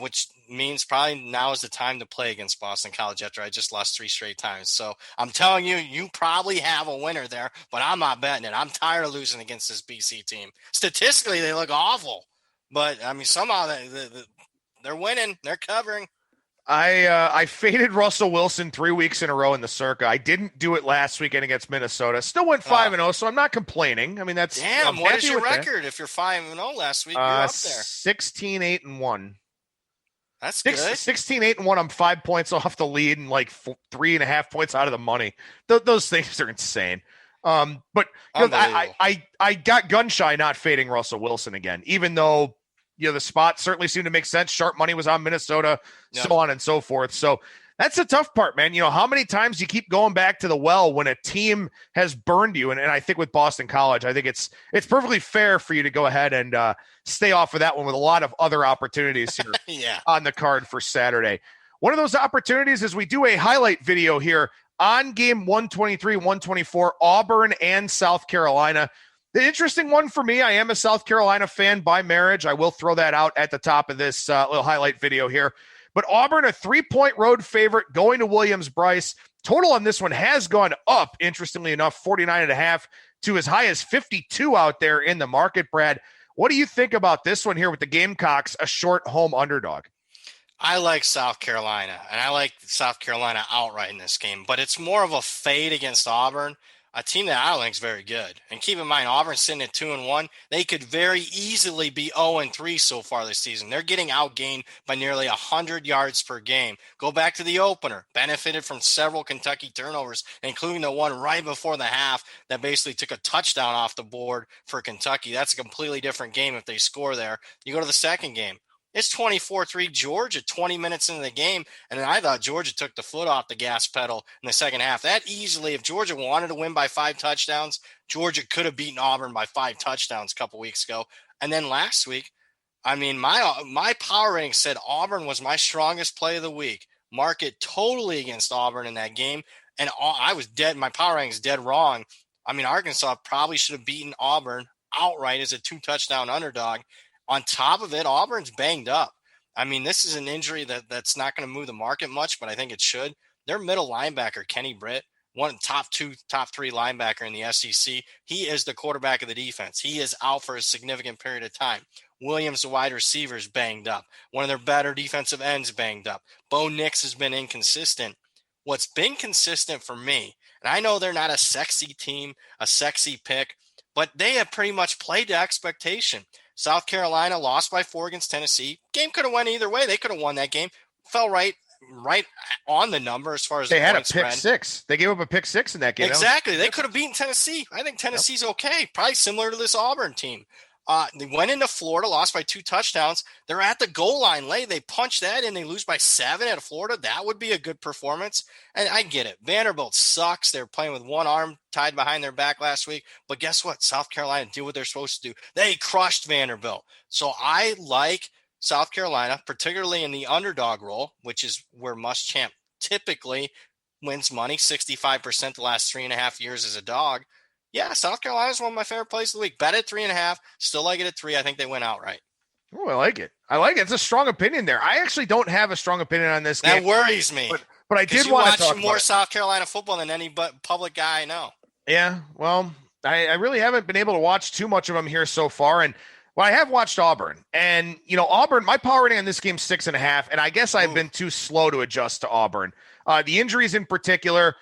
which means probably now is the time to play against Boston College after I just lost 3 straight times. So I'm telling you, you probably have a winner there, but I'm not betting it. I'm tired of losing against this BC team. Statistically, they look awful, but I mean, somehow they're winning. They're covering. I faded Russell Wilson 3 weeks in a row in the Circa. I didn't do it last weekend against Minnesota. Still went 5-0, so I'm not complaining. I mean, that's damn. What is your record? If you're 5-0 last week, you're up there. 16-8-1. That's good. 16-8-1. I'm 5 points off the lead and like 3.5 points out of the money. Those things are insane. But I got gun shy not fading Russell Wilson again, even though the spots certainly seemed to make sense. Sharp money was on Minnesota, so on and so forth. So that's the tough part, man. How many times you keep going back to the well when a team has burned you? And I think with Boston College, I think it's perfectly fair for you to go ahead and stay off of that one with a lot of other opportunities here on the card for Saturday. One of those opportunities is we do a highlight video here on game 123, 124, Auburn and South Carolina. The interesting one for me, I am a South Carolina fan by marriage. I will throw that out at the top of this little highlight video here. But Auburn, a 3-point road favorite going to Williams-Brice. Total on this one has gone up, interestingly enough, 49.5 to as high as 52 out there in the market, Brad. What do you think about this one here with the Gamecocks, a short home underdog? I like South Carolina, and I like South Carolina outright in this game, but it's more of a fade against Auburn. a team that I don't think is very good. And keep in mind, Auburn's sitting at 2-1. They could very easily be 0-3 so far this season. They're getting outgained by nearly 100 yards per game. Go back to the opener. Benefited from several Kentucky turnovers, including the one right before the half that basically took a touchdown off the board for Kentucky. That's a completely different game if they score there. You go to the second game. It's 24-3 Georgia 20 minutes into the game, and then I thought Georgia took the foot off the gas pedal in the second half. That easily, if Georgia wanted to win by 5 touchdowns, Georgia could have beaten Auburn by 5 touchdowns a couple weeks ago. And then last week, I mean, my power rating said Auburn was my strongest play of the week. Market totally against Auburn in that game, and I was dead. My power rating is dead wrong. I mean, Arkansas probably should have beaten Auburn outright as a 2-touchdown underdog. On top of it, Auburn's banged up. I mean, this is an injury that's not going to move the market much, but I think it should. Their middle linebacker, Kenny Britt, one top 3 linebacker in the SEC. He is the quarterback of the defense. He is out for a significant period of time. Williams, the wide receiver, is banged up. One of their better defensive ends banged up. Bo Nix has been inconsistent. What's been consistent for me, and I know they're not a sexy team, a sexy pick, but they have pretty much played to expectation. South Carolina lost by 4 against Tennessee. Game could have went either way. They could have won that game. Fell right on the number as far as they had a pick spread. 6. They gave up a pick 6 in that game. Exactly. They could have beaten Tennessee. I think Tennessee's okay. Probably similar to this Auburn team. They went into Florida, lost by 2 touchdowns. They're at the goal line late. They punch that in. They lose by 7 at Florida. That would be a good performance. And I get it. Vanderbilt sucks. They're playing with one arm tied behind their back last week. But guess what? South Carolina did what they're supposed to do. They crushed Vanderbilt. So I like South Carolina, particularly in the underdog role, which is where Muschamp typically wins money, 65% the last 3.5 years as a dog. Yeah, South Carolina is one of my favorite plays of the week. Bet at 3.5. Still like it at 3. I think they win outright. Oh, I like it. It's a strong opinion there. I actually don't have a strong opinion on this game. That worries me. But I did want to talk more South Carolina football than any public guy I know. Yeah, well, I really haven't been able to watch too much of them here so far. And well, I have watched Auburn. And, Auburn, my power rating on this game is 6.5. And I guess I've been too slow to adjust to Auburn. The injuries in particular,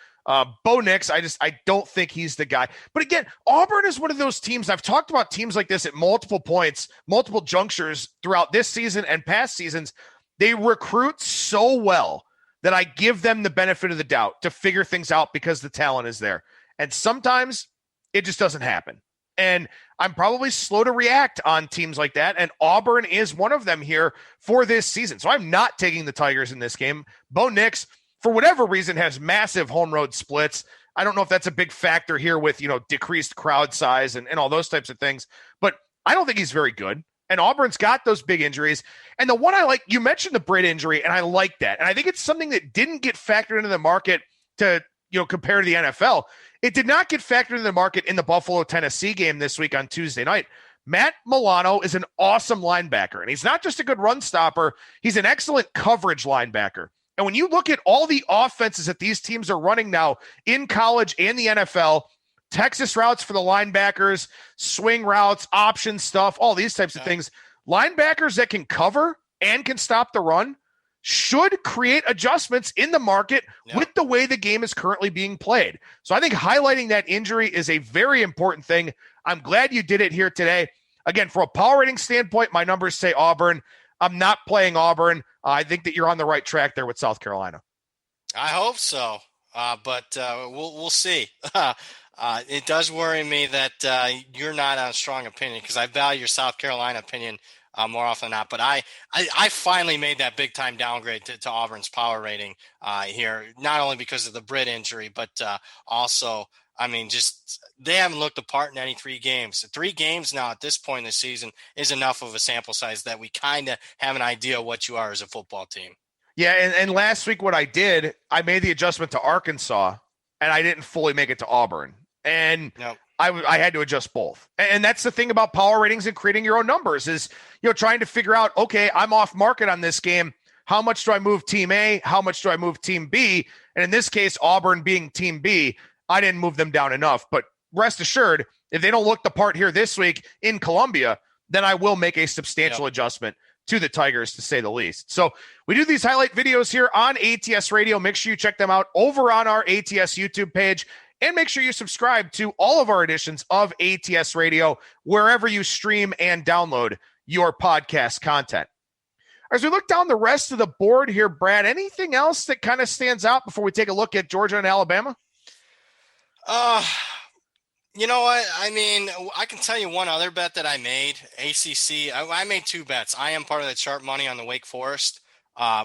Bo Nix, I don't think he's the guy. But again, Auburn is one of those teams. I've talked about teams like this at multiple points, multiple junctures throughout this season and past seasons. They recruit so well that I give them the benefit of the doubt to figure things out because the talent is there. And sometimes it just doesn't happen. And I'm probably slow to react on teams like that. And Auburn is one of them here for this season. So I'm not taking the Tigers in this game. Bo Nix, for whatever reason, has massive home road splits. I don't know if that's a big factor here with, decreased crowd size and all those types of things, but I don't think he's very good. And Auburn's got those big injuries. And the one I like, you mentioned the Britt injury, and I like that. And I think it's something that didn't get factored into the market to, compare to the NFL. It did not get factored into the market in the Buffalo-Tennessee game this week on Tuesday night. Matt Milano is an awesome linebacker, and he's not just a good run stopper. He's an excellent coverage linebacker. And when you look at all the offenses that these teams are running now in college and the NFL, Texas routes for the linebackers, swing routes, option stuff, all these types of things, linebackers that can cover and can stop the run should create adjustments in the market with the way the game is currently being played. So I think highlighting that injury is a very important thing. I'm glad you did it here today. Again, from a power rating standpoint, my numbers say Auburn. I'm not playing Auburn. I think that you're on the right track there with South Carolina. I hope so, but we'll see. It does worry me that you're not on a strong opinion because I value your South Carolina opinion more often than not. But I finally made that big-time downgrade to Auburn's power rating here, not only because of the Britt injury, but also – just they haven't looked apart in any 3 games. 3 games now at this point in the season is enough of a sample size that we kind of have an idea of what you are as a football team. Yeah, and last week what I did, I made the adjustment to Arkansas, and I didn't fully make it to Auburn. And I had to adjust both. And that's the thing about power ratings and creating your own numbers is, trying to figure out, okay, I'm off market on this game. How much do I move team A? How much do I move team B? And in this case, Auburn being team B, I didn't move them down enough, but rest assured, if they don't look the part here this week in Columbia, then I will make a substantial adjustment to the Tigers, to say the least. So we do these highlight videos here on ATS Radio. Make sure you check them out over on our ATS YouTube page and make sure you subscribe to all of our editions of ATS Radio wherever you stream and download your podcast content. As we look down the rest of the board here, Brad, anything else that kind of stands out before we take a look at Georgia and Alabama? You know what? I mean, I can tell you one other bet that I made. ACC, I made two bets. I am part of the chart money on the Wake Forest.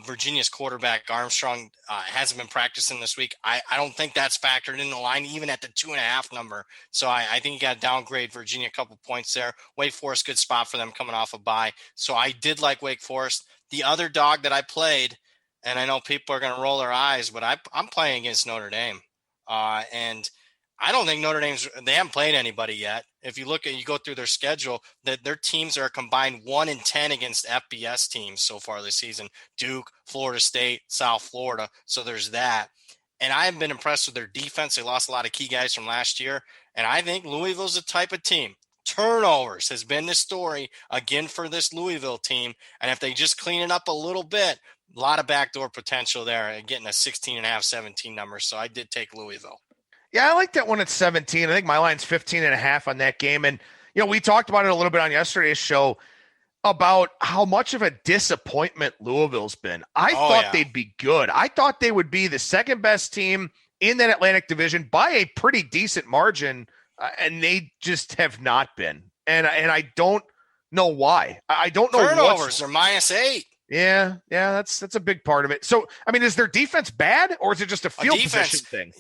Virginia's quarterback, Armstrong, hasn't been practicing this week. I don't think that's factored in the line, even at the 2.5 number. So I think you got to downgrade Virginia a couple points there. Wake Forest, good spot for them coming off a bye. So I did like Wake Forest. The other dog that I played, and I know people are going to roll their eyes, but I'm playing against Notre Dame. And I don't think Notre Dame's – they haven't played anybody yet. If you go through their schedule, their teams are combined 1-10 against FBS teams so far this season. Duke, Florida State, South Florida. So there's that. And I have been impressed with their defense. They lost a lot of key guys from last year. And I think Louisville's the type of team. Turnovers has been the story again for this Louisville team. And if they just clean it up a little bit, a lot of backdoor potential there and getting a 16.5, 17 number. So I did take Louisville. Yeah, I like that one at 17. I think my line's 15.5 on that game. And, we talked about it a little bit on yesterday's show about how much of a disappointment Louisville's been. I thought they'd be good. I thought they would be the second best team in that Atlantic Division by a pretty decent margin, and they just have not been. And I don't know why. I don't know. Turnovers are -8. Yeah, that's a big part of it. So, I mean, is their defense bad, or is it just a field position thing?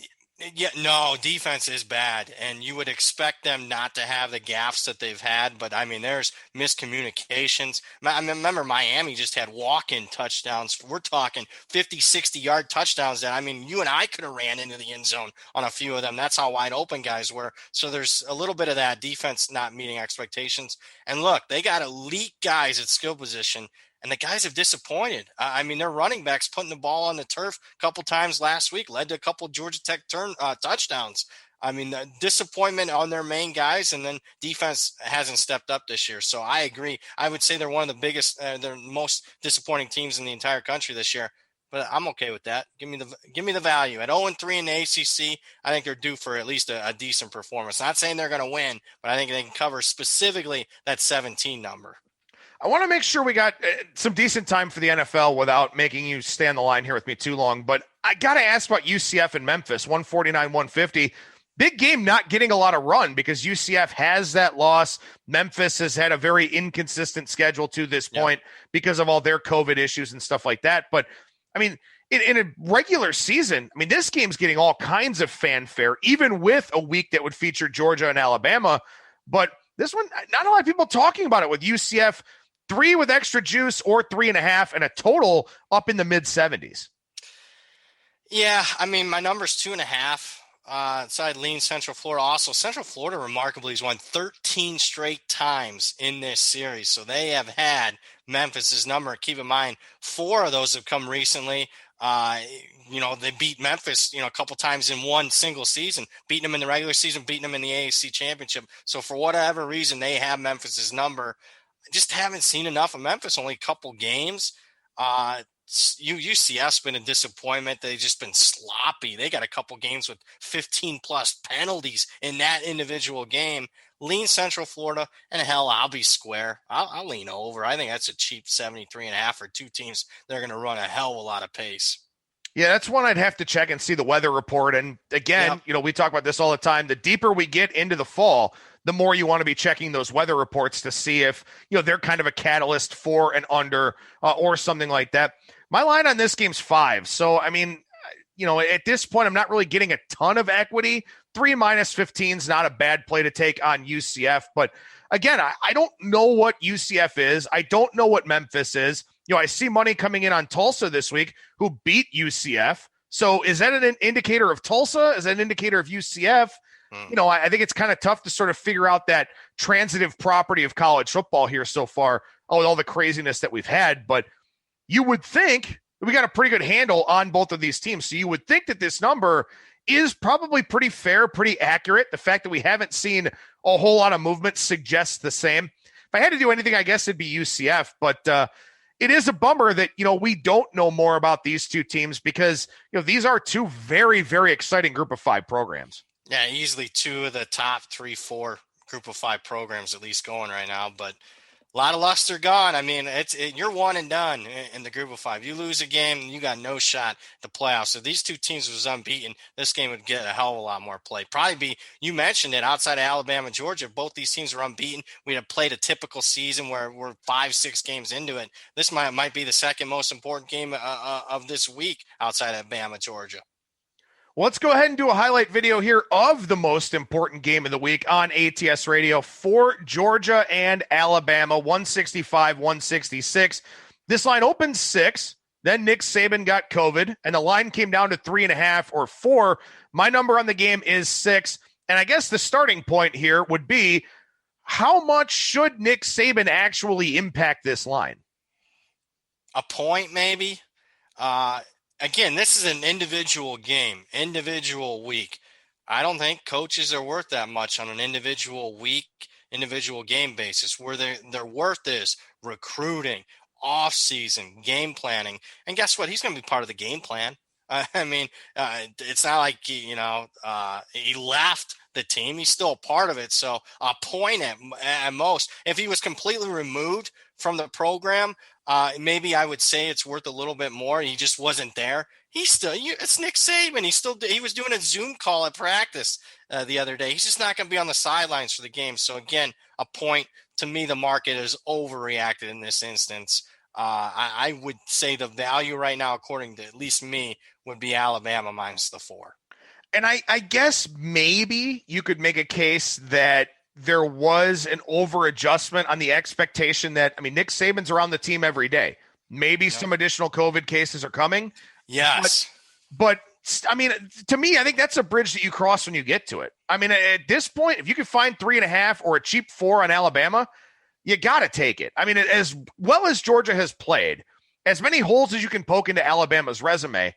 Yeah, no, defense is bad, and you would expect them not to have the gaffes that they've had, but I mean, there's miscommunications. I remember Miami just had walk-in touchdowns. We're talking 50, 60-yard touchdowns that, I mean, you and I could have ran into the end zone on a few of them. That's how wide open guys were. So there's a little bit of that defense not meeting expectations. And look, they got elite guys at skill position, and the guys have disappointed. I mean, their running backs putting the ball on the turf a couple times last week led to a couple Georgia Tech touchdowns. I mean, the disappointment on their main guys, and then defense hasn't stepped up this year. So I agree. I would say they're one of the biggest, they're most disappointing teams in the entire country this year. But I'm okay with that. Give me the value at 0-3 in the ACC. I think they're due for at least a decent performance. Not saying they're going to win, but I think they can cover specifically that 17 number. I want to make sure we got some decent time for the NFL without making you stay on the line here with me too long. But I got to ask about UCF and Memphis, 149-150. Big game not getting a lot of run because UCF has that loss. Memphis has had a very inconsistent schedule to this point because of all their COVID issues and stuff like that. But, I mean, in a regular season, I mean, this game's getting all kinds of fanfare, even with a week that would feature Georgia and Alabama. But this one, not a lot of people talking about it with UCF 3 with extra juice or 3.5 and a total up in the mid-70s. Yeah, I mean, my number's 2.5. So I'd lean Central Florida. Also, Central Florida remarkably has won 13 straight times in this series. So they have had Memphis's number. Keep in mind, 4 of those have come recently. They beat Memphis, a couple times in one single season, beating them in the regular season, beating them in the AAC championship. So for whatever reason, they have Memphis's number. I just haven't seen enough of Memphis, only a couple games. UCF's been a disappointment. They've just been sloppy. They got a couple games with 15-plus penalties in that individual game. Lean Central Florida, and hell, I'll be square. I'll lean over. I think that's a cheap 73.5 for two teams. They're going to run a hell of a lot of pace. Yeah, that's one I'd have to check and see the weather report. And again, we talk about this all the time. The deeper we get into the fall, the more you want to be checking those weather reports to see if, they're kind of a catalyst for an under or something like that. My line on this game's 5. So, I mean, at this point, I'm not really getting a ton of equity. 3 -15 is not a bad play to take on UCF. But again, I don't know what UCF is. I don't know what Memphis is. I see money coming in on Tulsa this week who beat UCF. So is that an indicator of Tulsa? Is that an indicator of UCF? I think it's kind of tough to sort of figure out that transitive property of college football here so far, with all the craziness that we've had. But you would think we got a pretty good handle on both of these teams. So you would think that this number is probably pretty fair, pretty accurate. The fact that we haven't seen a whole lot of movement suggests the same. If I had to do anything, I guess it'd be UCF. But it is a bummer that, we don't know more about these two teams because, these are two very, very exciting group of 5 programs. Yeah, easily two of the top 3, 4 group of 5 programs at least going right now. But a lot of luster gone. I mean, you're one and done in the group of 5. You lose a game, you got no shot at the playoffs. If these two teams was unbeaten, this game would get a hell of a lot more play. Probably be, you mentioned it, outside of Alabama, Georgia, both these teams were unbeaten. We'd have played a typical season where we're 5, 6 games into it. This might be the second most important game of this week outside of Bama, Georgia. Let's go ahead and do a highlight video here of the most important game of the week on ATS Radio for Georgia and Alabama, 165-166. This line opened 6. Then Nick Saban got COVID, and the line came down to 3.5 or 4. My number on the game is 6. And I guess the starting point here would be, how much should Nick Saban actually impact this line? A point, maybe. Again, this is an individual game, individual week. I don't think coaches are worth that much on an individual week, individual game basis. Where their worth is recruiting, off-season, game planning. And guess what? He's going to be part of the game plan. It's not like, he left the team. He's still a part of it. So a point at most. If he was completely removed from the program, maybe I would say it's worth a little bit more. He just wasn't there. It's Nick Saban. He was doing a Zoom call at practice the other day. He's just not going to be on the sidelines for the game. So again, a point. To me, the market is overreacted in this instance. I would say the value right now, according to at least me, would be Alabama minus the 4. And I guess maybe you could make a case that there was an over-adjustment on the expectation that, Nick Saban's around the team every day. Maybe some additional COVID cases are coming. Yes. But to me, I think that's a bridge that you cross when you get to it. At this point, if you can find 3.5 or a cheap 4 on Alabama, you got to take it. As well as Georgia has played, as many holes as you can poke into Alabama's resume,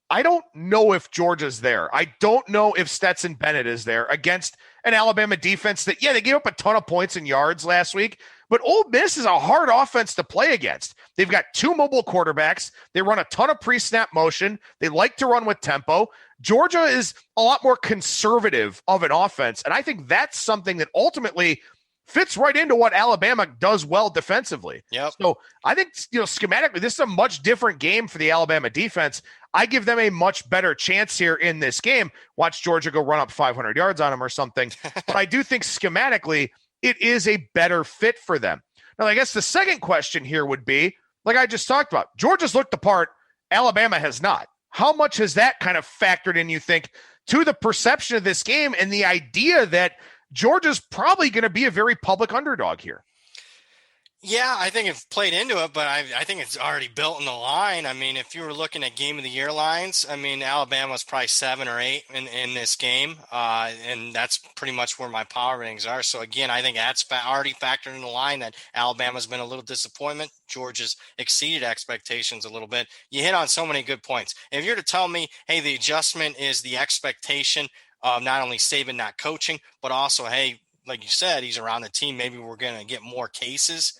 I don't know if Georgia's there. I don't know if Stetson Bennett is there against an Alabama defense that, they gave up a ton of points and yards last week, but Ole Miss is a hard offense to play against. They've got 2 mobile quarterbacks. They run a ton of pre-snap motion. They like to run with tempo. Georgia is a lot more conservative of an offense, and I think that's something that ultimately fits right into what Alabama does well defensively. Yep. So I think, schematically, this is a much different game for the Alabama defense. I give them a much better chance here in this game. Watch Georgia go run up 500 yards on them or something. But I do think schematically it is a better fit for them. Now, I guess the second question here would be, like I just talked about, Georgia's looked the part, Alabama has not. How much has that kind of factored in, you think, to the perception of this game and the idea that Georgia's probably going to be a very public underdog here? Yeah, I think it's played into it, but I think it's already built in the line. If you were looking at game of the year lines, Alabama's probably 7 or 8 in this game, and that's pretty much where my power ratings are. So again, I think that's already factored in the line that Alabama's been a little disappointment. Georgia's exceeded expectations a little bit. You hit on so many good points. If you're to tell me, hey, the adjustment is the expectation of not only Saban not coaching, but also, hey, like you said, he's around the team, maybe we're going to get more cases.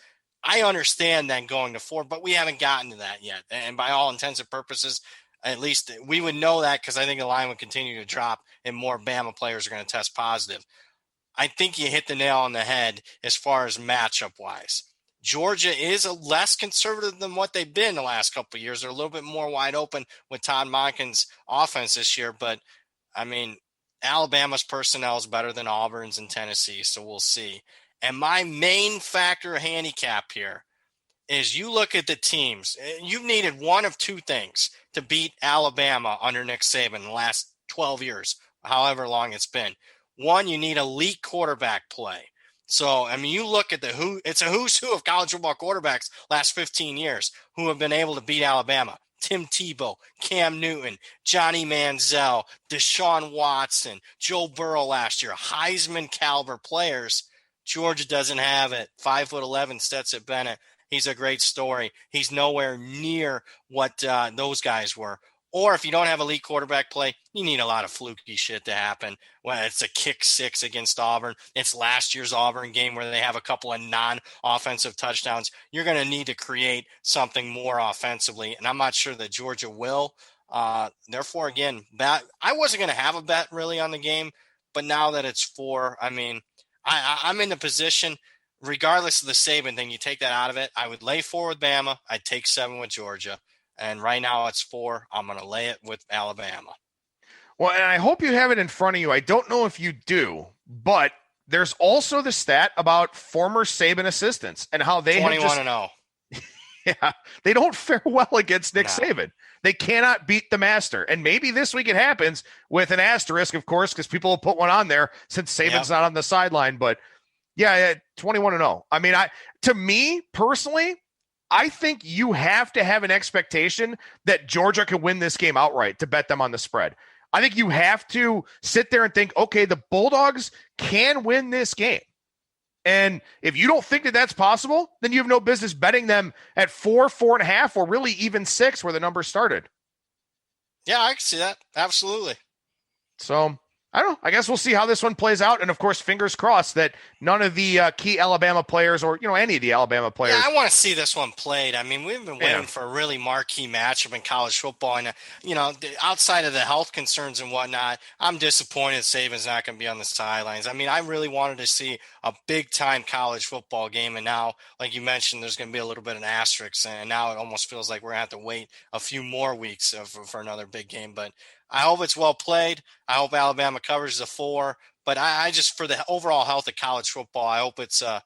I understand then going to 4, but we haven't gotten to that yet. And by all intents and purposes, at least we would know that because I think the line would continue to drop and more Bama players are going to test positive. I think you hit the nail on the head as far as matchup-wise. Georgia is less conservative than what they've been the last couple of years. They're a little bit more wide open with Todd Monken's offense this year. But, Alabama's personnel is better than Auburn's and Tennessee, so we'll see. And my main factor handicap here is you look at the teams. You've needed one of 2 things to beat Alabama under Nick Saban in the last 12 years, however long it's been. One, you need elite quarterback play. So, you look at it's a who's who of college football quarterbacks last 15 years who have been able to beat Alabama. Tim Tebow, Cam Newton, Johnny Manziel, Deshaun Watson, Joe Burrow last year, Heisman caliber players. Georgia doesn't have it. 5'11", Stetson Bennett. He's a great story. He's nowhere near what those guys were. Or if you don't have elite quarterback play, you need a lot of fluky shit to happen. Well, it's a kick 6 against Auburn. It's last year's Auburn game where they have a couple of non-offensive touchdowns. You're going to need to create something more offensively, and I'm not sure that Georgia will. Therefore, again, that I wasn't going to have a bet really on the game, but now that it's 4, I mean, I'm in the position, regardless of the Saban thing, you take that out of it. I would lay 4 with Bama. I'd take 7 with Georgia. And right now it's 4. I'm going to lay it with Alabama. Well, and I hope you have it in front of you. I don't know if you do, but there's also the stat about former Saban assistants and how they 21-0. Yeah, they don't fare well against Nick Saban. They cannot beat the master. And maybe this week it happens with an asterisk, of course, because people will put one on there since Saban's not on the sideline. But yeah, 21-0. I mean, to me personally, I think you have to have an expectation that Georgia can win this game outright to bet them on the spread. I think you have to sit there and think, okay, the Bulldogs can win this game. And if you don't think that that's possible, then you have no business betting them at 4, 4.5, or really even 6 where the number started. Yeah, I can see that. Absolutely. So I don't know. I guess we'll see how this one plays out. And of course, fingers crossed that none of the key Alabama players or, any of the Alabama players. Yeah, I want to see this one played. I mean, we've been waiting for a really marquee matchup in college football. And, outside of the health concerns and whatnot, I'm disappointed Saban's not going to be on the sidelines. I mean, I really wanted to see a big time college football game. And now, like you mentioned, there's going to be a little bit of an asterisk. And now it almost feels like we're going to have to wait a few more weeks for another big game. But I hope it's well played. I hope Alabama covers the 4. But I just, for the overall health of college football, I hope it's a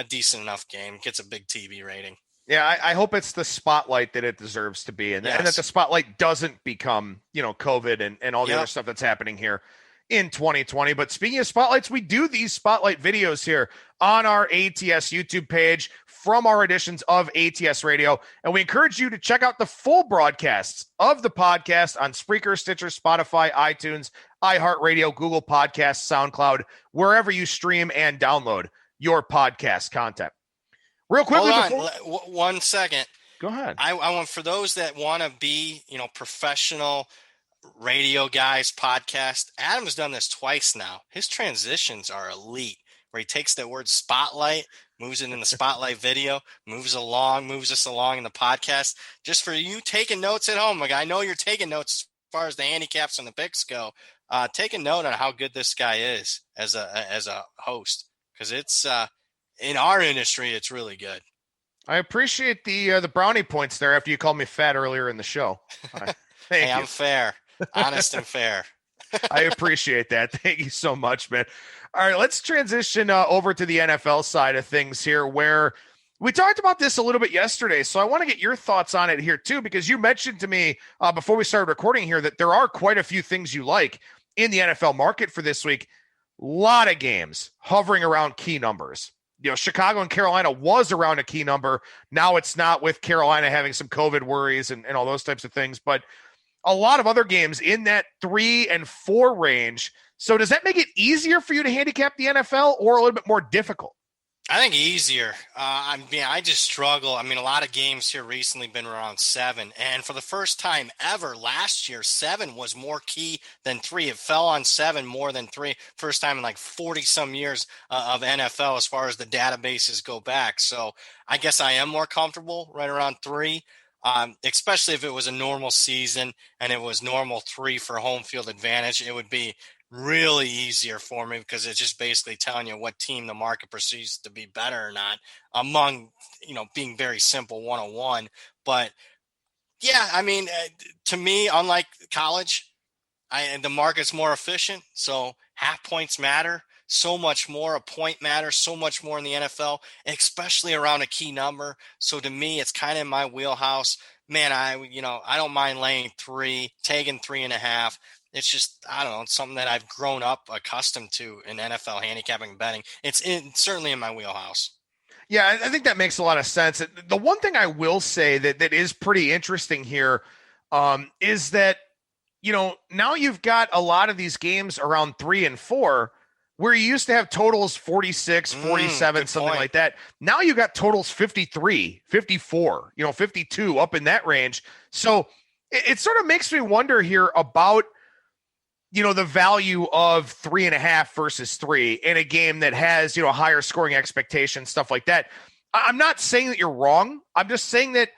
decent enough game. Gets a big TV rating. Yeah, I hope it's the spotlight that it deserves to be. And, and that the spotlight doesn't become, COVID and all the other stuff that's happening here in 2020. But speaking of spotlights, we do these spotlight videos here on our ATS YouTube page from our editions of ATS Radio. And we encourage you to check out the full broadcasts of the podcast on Spreaker, Stitcher, Spotify, iTunes, iHeartRadio, Google Podcasts, SoundCloud, wherever you stream and download your podcast content. Real quickly, hold on, 1 second. Go ahead. I want, for those that want to be, professional radio guys, podcast, Adam's done this twice now. His transitions are elite, where he takes that word spotlight, moves it in the spotlight video, moves us along in the podcast. Just for you taking notes at home, like I know you're taking notes as far as the handicaps and the picks go. Take a note on how good this guy is as a host, because it's in our industry, it's really good. I appreciate the brownie points there after you called me fat earlier in the show. Hey, I'm fair, honest and fair. I appreciate that. Thank you so much, man. All right, let's transition over to the NFL side of things here, where we talked about this a little bit yesterday. So I want to get your thoughts on it here too, because you mentioned to me before we started recording here that there are quite a few things you like in the NFL market for this week. A lot of games hovering around key numbers. Chicago and Carolina was around a key number. Now it's not, with Carolina having some COVID worries and all those types of things. But a lot of other games in that 3 and 4 range. So does that make it easier for you to handicap the NFL or a little bit more difficult? I think easier. I just struggle. I mean, a lot of games here recently been around 7. And for the first time ever last year, 7 was more key than 3. It fell on 7 more than 3. First time in like 40 some years of NFL as far as the databases go back. So I guess I am more comfortable right around 3. Especially if it was a normal season and it was normal 3 for home field advantage, it would be really easier for me, because it's just basically telling you what team the market perceives to be better or not, among, being very simple 101. But yeah, I mean, to me, unlike college, the market's more efficient. So half points matter so much more. A point matters so much more in the NFL, especially around a key number. So to me, it's kind of in my wheelhouse. Man, I don't mind laying 3, taking 3.5. It's just, I don't know, it's something that I've grown up accustomed to in NFL handicapping and betting. It's certainly in my wheelhouse. Yeah, I think that makes a lot of sense. The one thing I will say that is pretty interesting here is that, now you've got a lot of these games around 3 and 4 where you used to have totals 46, 47, something like that. Now you got totals 53, 54, 52, up in that range. So it sort of makes me wonder here about, the value of 3.5 versus 3 in a game that has, higher scoring expectations, stuff like that. I'm not saying that you're wrong. I'm just saying that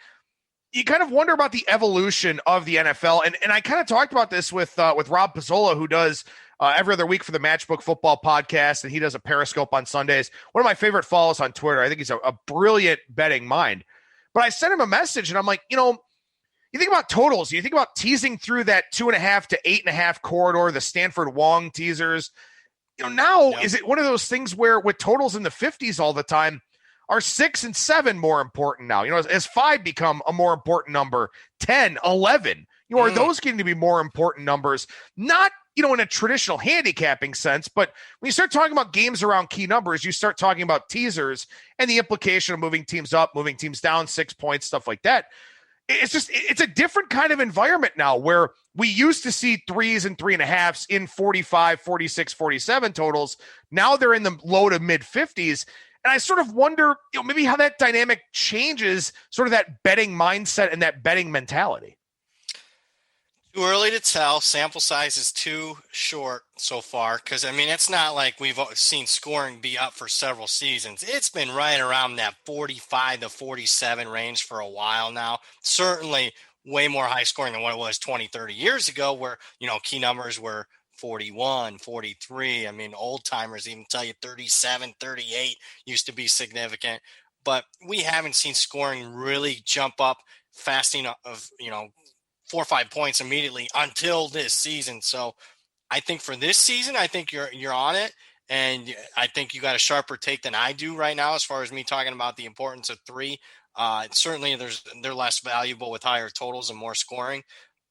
you kind of wonder about the evolution of the NFL. And I kind of talked about this with Rob Pizzola, who does every other week for the Matchbook Football Podcast, and he does a Periscope on Sundays. One of my favorite follows on Twitter. I think he's a brilliant betting mind. But I sent him a message, and I'm like, you think about totals. You think about teasing through that 2.5 to 8.5 corridor, the Stanford Wong teasers. Now, Is it one of those things where with totals in the 50s all the time, are 6 and 7 more important now? As 5 become a more important number, 10, 11, are those getting to be more important numbers? Not, in a traditional handicapping sense, but when you start talking about games around key numbers, you start talking about teasers and the implication of moving teams up, moving teams down 6 points, stuff like that. It's a different kind of environment now where we used to see 3s and 3.5s in 45, 46, 47 totals. Now they're in the low to mid 50s. And I sort of wonder, maybe how that dynamic changes sort of that betting mindset and that betting mentality. Too early to tell. Sample size is too short so far because, it's not like we've seen scoring be up for several seasons. It's been right around that 45 to 47 range for a while now. Certainly way more high scoring than what it was 20, 30 years ago where, key numbers were 41, 43. Old timers even tell you 37, 38 used to be significant. But we haven't seen scoring really jump up fast enough of, 4 or 5 points immediately until this season. So I think for this season, I think you're on it. And I think you got a sharper take than I do right now as far as me talking about the importance of 3. Certainly they're less valuable with higher totals and more scoring.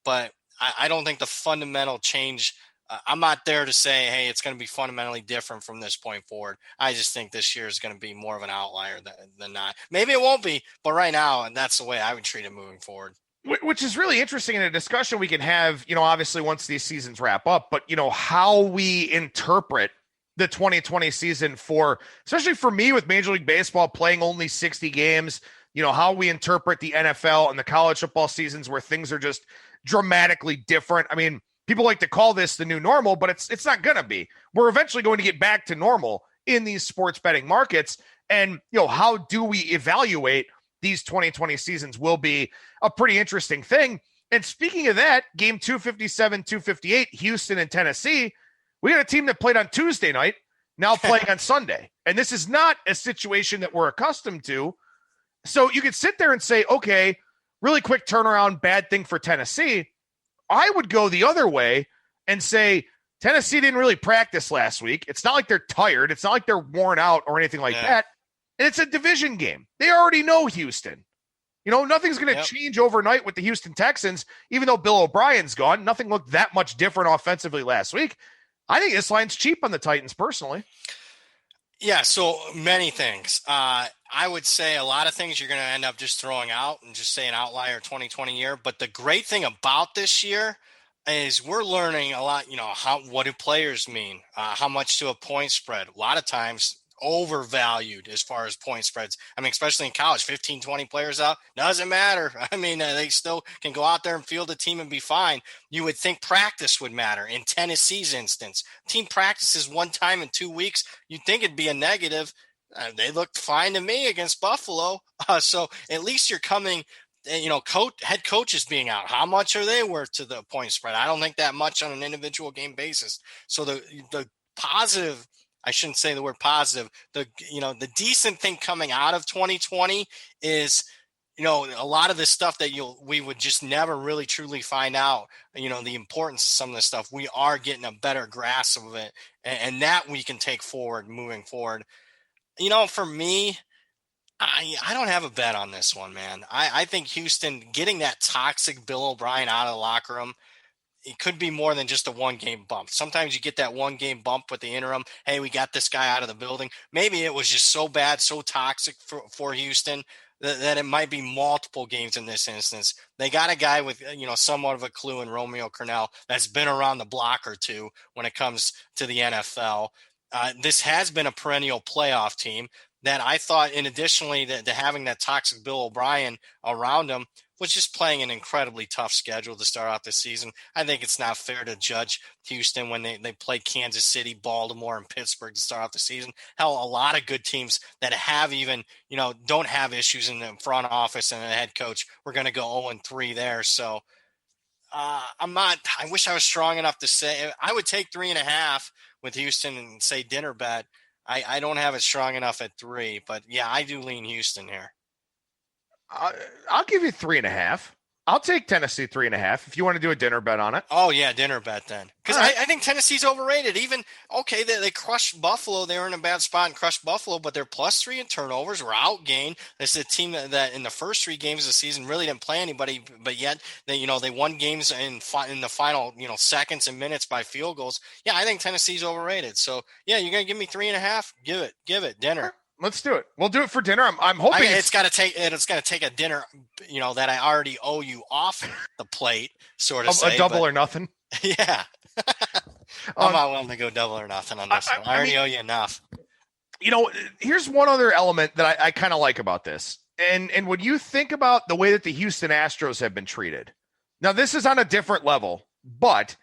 But I don't think the fundamental change I'm not there to say, hey, it's going to be fundamentally different from this point forward. I just think this year is going to be more of an outlier than not. Maybe it won't be, but right now, and that's the way I would treat it moving forward. Which is really interesting in a discussion we can have, obviously once these seasons wrap up, but, how we interpret the 2020 season especially for me with Major League Baseball playing only 60 games, how we interpret the NFL and the college football seasons where things are just dramatically different. People like to call this the new normal, but it's not going to be. We're eventually going to get back to normal in these sports betting markets. And, how do we evaluate these 2020 seasons will be a pretty interesting thing. And speaking of that, game 257, 258, Houston and Tennessee, we had a team that played on Tuesday night, now playing on Sunday. And this is not a situation that we're accustomed to. So you could sit there and say, okay, really quick turnaround, bad thing for Tennessee. I would go the other way and say Tennessee didn't really practice last week. It's not like they're tired. It's not like they're worn out or anything like that. And it's a division game. They already know Houston. Nothing's going to change overnight with the Houston Texans, even though Bill O'Brien's gone. Nothing looked that much different offensively last week. I think this line's cheap on the Titans personally. Yeah, so many things. I would say a lot of things you're going to end up just throwing out and just say an outlier 2020 year. But the great thing about this year is we're learning a lot, what do players mean? How much to a point spread? A lot of times overvalued as far as point spreads. Especially in college, 15, 20 players out, doesn't matter. They still can go out there and field a team and be fine. You would think practice would matter. In Tennessee's instance, team practices 1 time in 2 weeks. You'd think it'd be a negative. They looked fine to me against Buffalo. So at least you're coming, head coaches being out. How much are they worth to the point spread? I don't think that much on an individual game basis. So the positive, I shouldn't say the word positive. The decent thing coming out of 2020 is, a lot of this stuff that we would just never really truly find out, the importance of some of this stuff. We are getting a better grasp of it and that we can take forward moving forward. For me, I don't have a bet on this one, man. I think Houston getting that toxic Bill O'Brien out of the locker room, it could be more than just a 1-game bump. Sometimes you get that 1-game bump with the interim. Hey, we got this guy out of the building. Maybe it was just so bad, so toxic for Houston that it might be multiple games in this instance. They got a guy with, somewhat of a clue in Romeo Cornell that's been around the block or two when it comes to the NFL. This has been a perennial playoff team that I thought, in additionally to having that toxic Bill O'Brien around him, was just playing an incredibly tough schedule to start off the season. I think it's not fair to judge Houston when they play Kansas City, Baltimore, and Pittsburgh to start off the season. Hell, a lot of good teams that have even, don't have issues in the front office and the head coach, we're going to go 0-3 there. So I'm not, I wish I was strong enough to say, I would take 3.5 with Houston and say dinner bet. I don't have it strong enough at 3, but yeah, I do lean Houston here. I'll give you 3.5. I'll take Tennessee 3.5 if you want to do a dinner bet on it. Oh yeah, dinner bet then. Because right. I think Tennessee's overrated. Even they crushed Buffalo. They were in a bad spot and crushed Buffalo, but they're +3 in turnovers. Were outgained. This is a team that in the first 3 games of the season really didn't play anybody, but yet they won games in the final seconds and minutes by field goals. Yeah, I think Tennessee's overrated. So yeah, you're gonna give me 3.5. Give it dinner. Let's do it. We'll do it for dinner. I'm hoping it's got to take a dinner, that I already owe you off the plate, sort of. A double or nothing. Yeah, I'm not willing to go double or nothing on this one. I already owe you enough. Here's one other element that I kind of like about this, and when you think about the way that the Houston Astros have been treated, now this is on a different level, but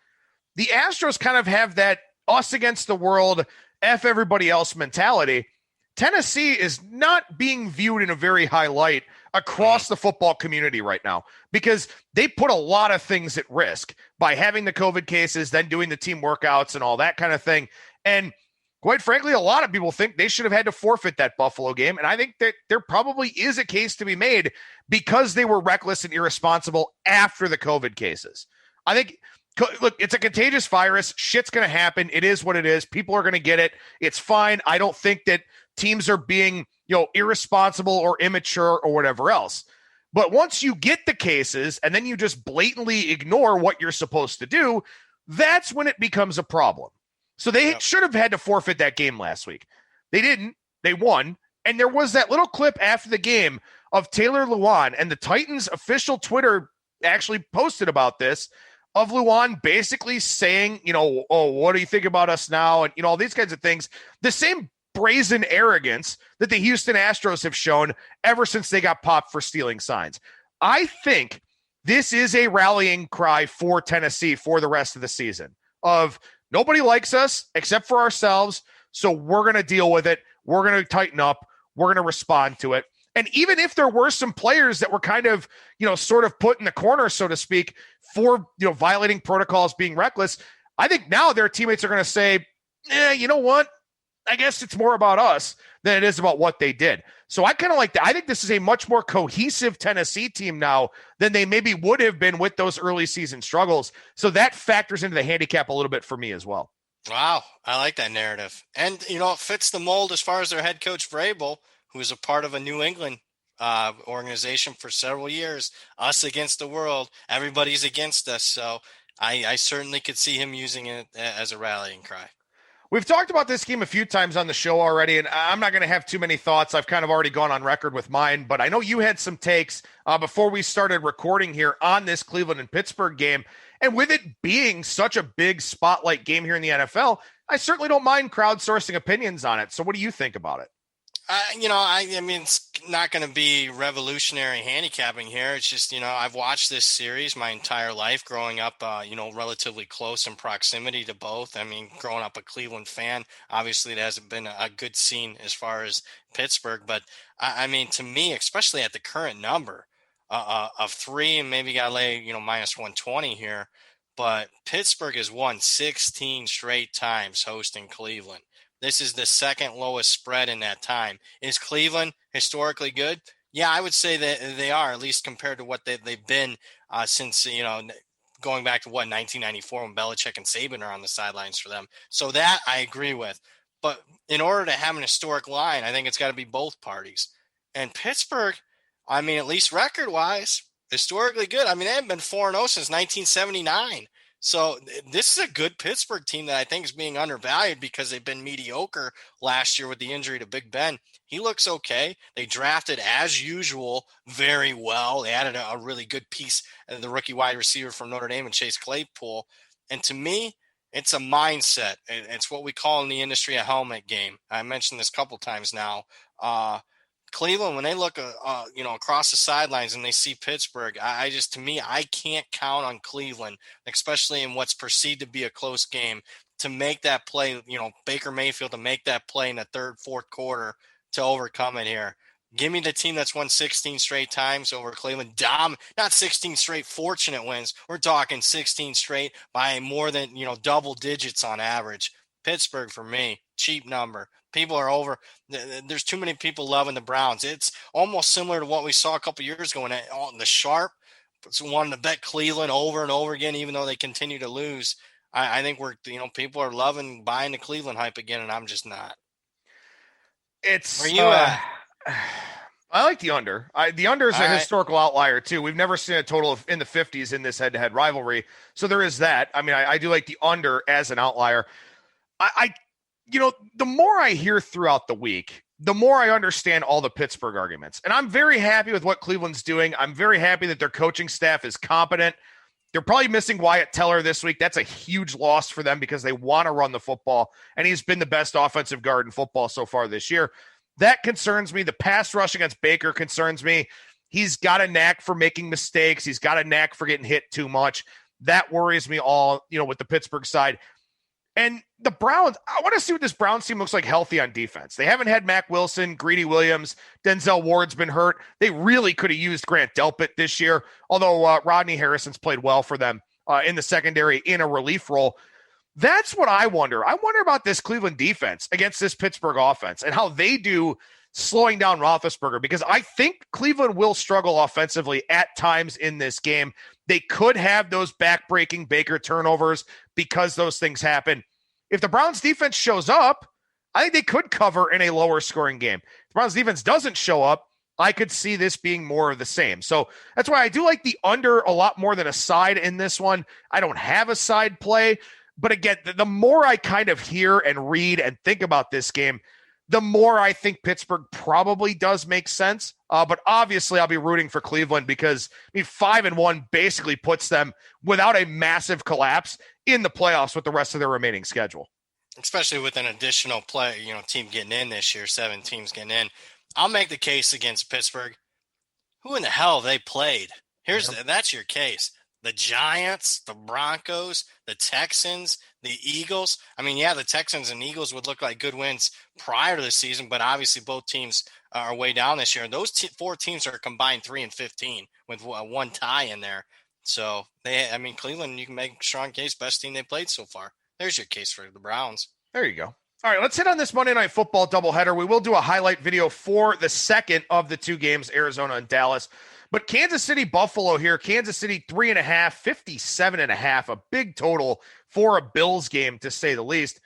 the Astros kind of have that us against the world, F everybody else mentality. Tennessee is not being viewed in a very high light across the football community right now because they put a lot of things at risk by having the COVID cases, then doing the team workouts and all that kind of thing. And quite frankly, a lot of people think they should have had to forfeit that Buffalo game. And I think that there probably is a case to be made because they were reckless and irresponsible after the COVID cases. I think, look, it's a contagious virus. Shit's going to happen. It is what it is. People are going to get it. It's fine. I don't think that teams are being, irresponsible or immature or whatever else. But once you get the cases and then you just blatantly ignore what you're supposed to do, that's when it becomes a problem. So they should have had to forfeit that game last week. They didn't. They won. And there was that little clip after the game of Taylor Lewan, and the Titans official Twitter actually posted about this, of Lewan basically saying, oh, what do you think about us now? And, all these kinds of things. The same brazen arrogance that the Houston Astros have shown ever since they got popped for stealing signs. I think this is a rallying cry for Tennessee for the rest of the season of nobody likes us except for ourselves. So we're going to deal with it. We're going to tighten up. We're going to respond to it. And even if there were some players that were kind of, sort of put in the corner, so to speak, for, violating protocols, being reckless, I think now their teammates are going to say, you know what? I guess it's more about us than it is about what they did. So I kind of like that. I think this is a much more cohesive Tennessee team now than they maybe would have been with those early season struggles. So that factors into the handicap a little bit for me as well. Wow. I like that narrative. And, it fits the mold as far as their head coach, Vrabel, who is a part of a New England organization for several years, us against the world. Everybody's against us. So I certainly could see him using it as a rallying cry. We've talked about this game a few times on the show already, and I'm not going to have too many thoughts. I've kind of already gone on record with mine, but I know you had some takes before we started recording here on this Cleveland and Pittsburgh game. And with it being such a big spotlight game here in the NFL, I certainly don't mind crowdsourcing opinions on it. So what do you think about it? I mean, it's not going to be revolutionary handicapping here. It's just, I've watched this series my entire life growing up, relatively close in proximity to both. I mean, growing up a Cleveland fan, obviously it hasn't been a good scene as far as Pittsburgh. But, I mean, to me, especially at the current number of 3, and maybe got to lay, minus 120 here. But Pittsburgh has won 16 straight times hosting Cleveland. This is the second lowest spread in that time. Is Cleveland historically good? Yeah, I would say that they are, at least compared to what they've been since, going back to 1994 when Belichick and Saban are on the sidelines for them. So that I agree with. But in order to have an historic line, I think it's got to be both parties. And Pittsburgh, I mean, at least record-wise, historically good. I mean, they haven't been 4-0 since 1979. So this is a good Pittsburgh team that I think is being undervalued because they've been mediocre last year with the injury to Big Ben. He looks okay. They drafted, as usual, very well. They added a really good piece, the rookie wide receiver from Notre Dame and Chase Claypool. And to me, it's a mindset. It's what we call in the industry a helmet game. I mentioned this a couple times now. Cleveland, when they look, across the sidelines and they see Pittsburgh, to me, I can't count on Cleveland, especially in what's perceived to be a close game, to make that play, Baker Mayfield to make that play in the third, fourth quarter to overcome it here. Give me the team that's won 16 straight times over Cleveland. Not 16 straight fortunate wins. We're talking 16 straight by more than, double digits on average. Pittsburgh for me, cheap number. People are over. There's too many people loving the Browns. It's almost similar to what we saw a couple years ago when the Sharp wanted to bet Cleveland over and over again, even though they continue to lose. I think people are buying the Cleveland hype again, and I'm just not. Where you at? I like the under. The under is a historical outlier too. We've never seen a total of in the 50s in this head-to-head rivalry. So there is that. I mean, I do like the under as an outlier. The more I hear throughout the week, the more I understand all the Pittsburgh arguments. And I'm very happy with what Cleveland's doing. I'm very happy that their coaching staff is competent. They're probably missing Wyatt Teller this week. That's a huge loss for them because they want to run the football, and he's been the best offensive guard in football so far this year. That concerns me. The pass rush against Baker concerns me. He's got a knack for making mistakes. He's got a knack for getting hit too much. That worries me all, with the Pittsburgh side. And the Browns, I want to see what this Browns team looks like healthy on defense. They haven't had Mac Wilson, Greedy Williams, Denzel Ward's been hurt. They really could have used Grant Delpit this year, although Rodney Harrison's played well for them in the secondary in a relief role. That's what I wonder. I wonder about this Cleveland defense against this Pittsburgh offense and how they do slowing down Roethlisberger, because I think Cleveland will struggle offensively at times in this game. They could have those back-breaking Baker turnovers because those things happen. If the Browns defense shows up, I think they could cover in a lower scoring game. If the Browns defense doesn't show up, I could see this being more of the same. So that's why I do like the under a lot more than a side in this one. I don't have a side play, but again, the more I kind of hear and read and think about this game, the more I think Pittsburgh probably does make sense. But obviously I'll be rooting for Cleveland because 5-1 basically puts them without a massive collapse in the playoffs with the rest of their remaining schedule. Especially with an additional team getting in this year, 7 teams getting in. I'll make the case against Pittsburgh. Who in the hell have they played? That's your case. The Giants, the Broncos, the Texans, the Eagles. I mean, yeah, the Texans and Eagles would look like good wins prior to the season, but obviously both teams are way down this year. And those 4 teams are combined 3-15 with one tie in there. So Cleveland, you can make a strong case, best team they played so far. There's your case for the Browns. There you go. All right, let's hit on this Monday Night Football doubleheader. We will do a highlight video for the second of the 2 games, Arizona and Dallas. But Kansas City, Buffalo here. Kansas City 3.5, 57.5, a big total for a Bills game, to say the least.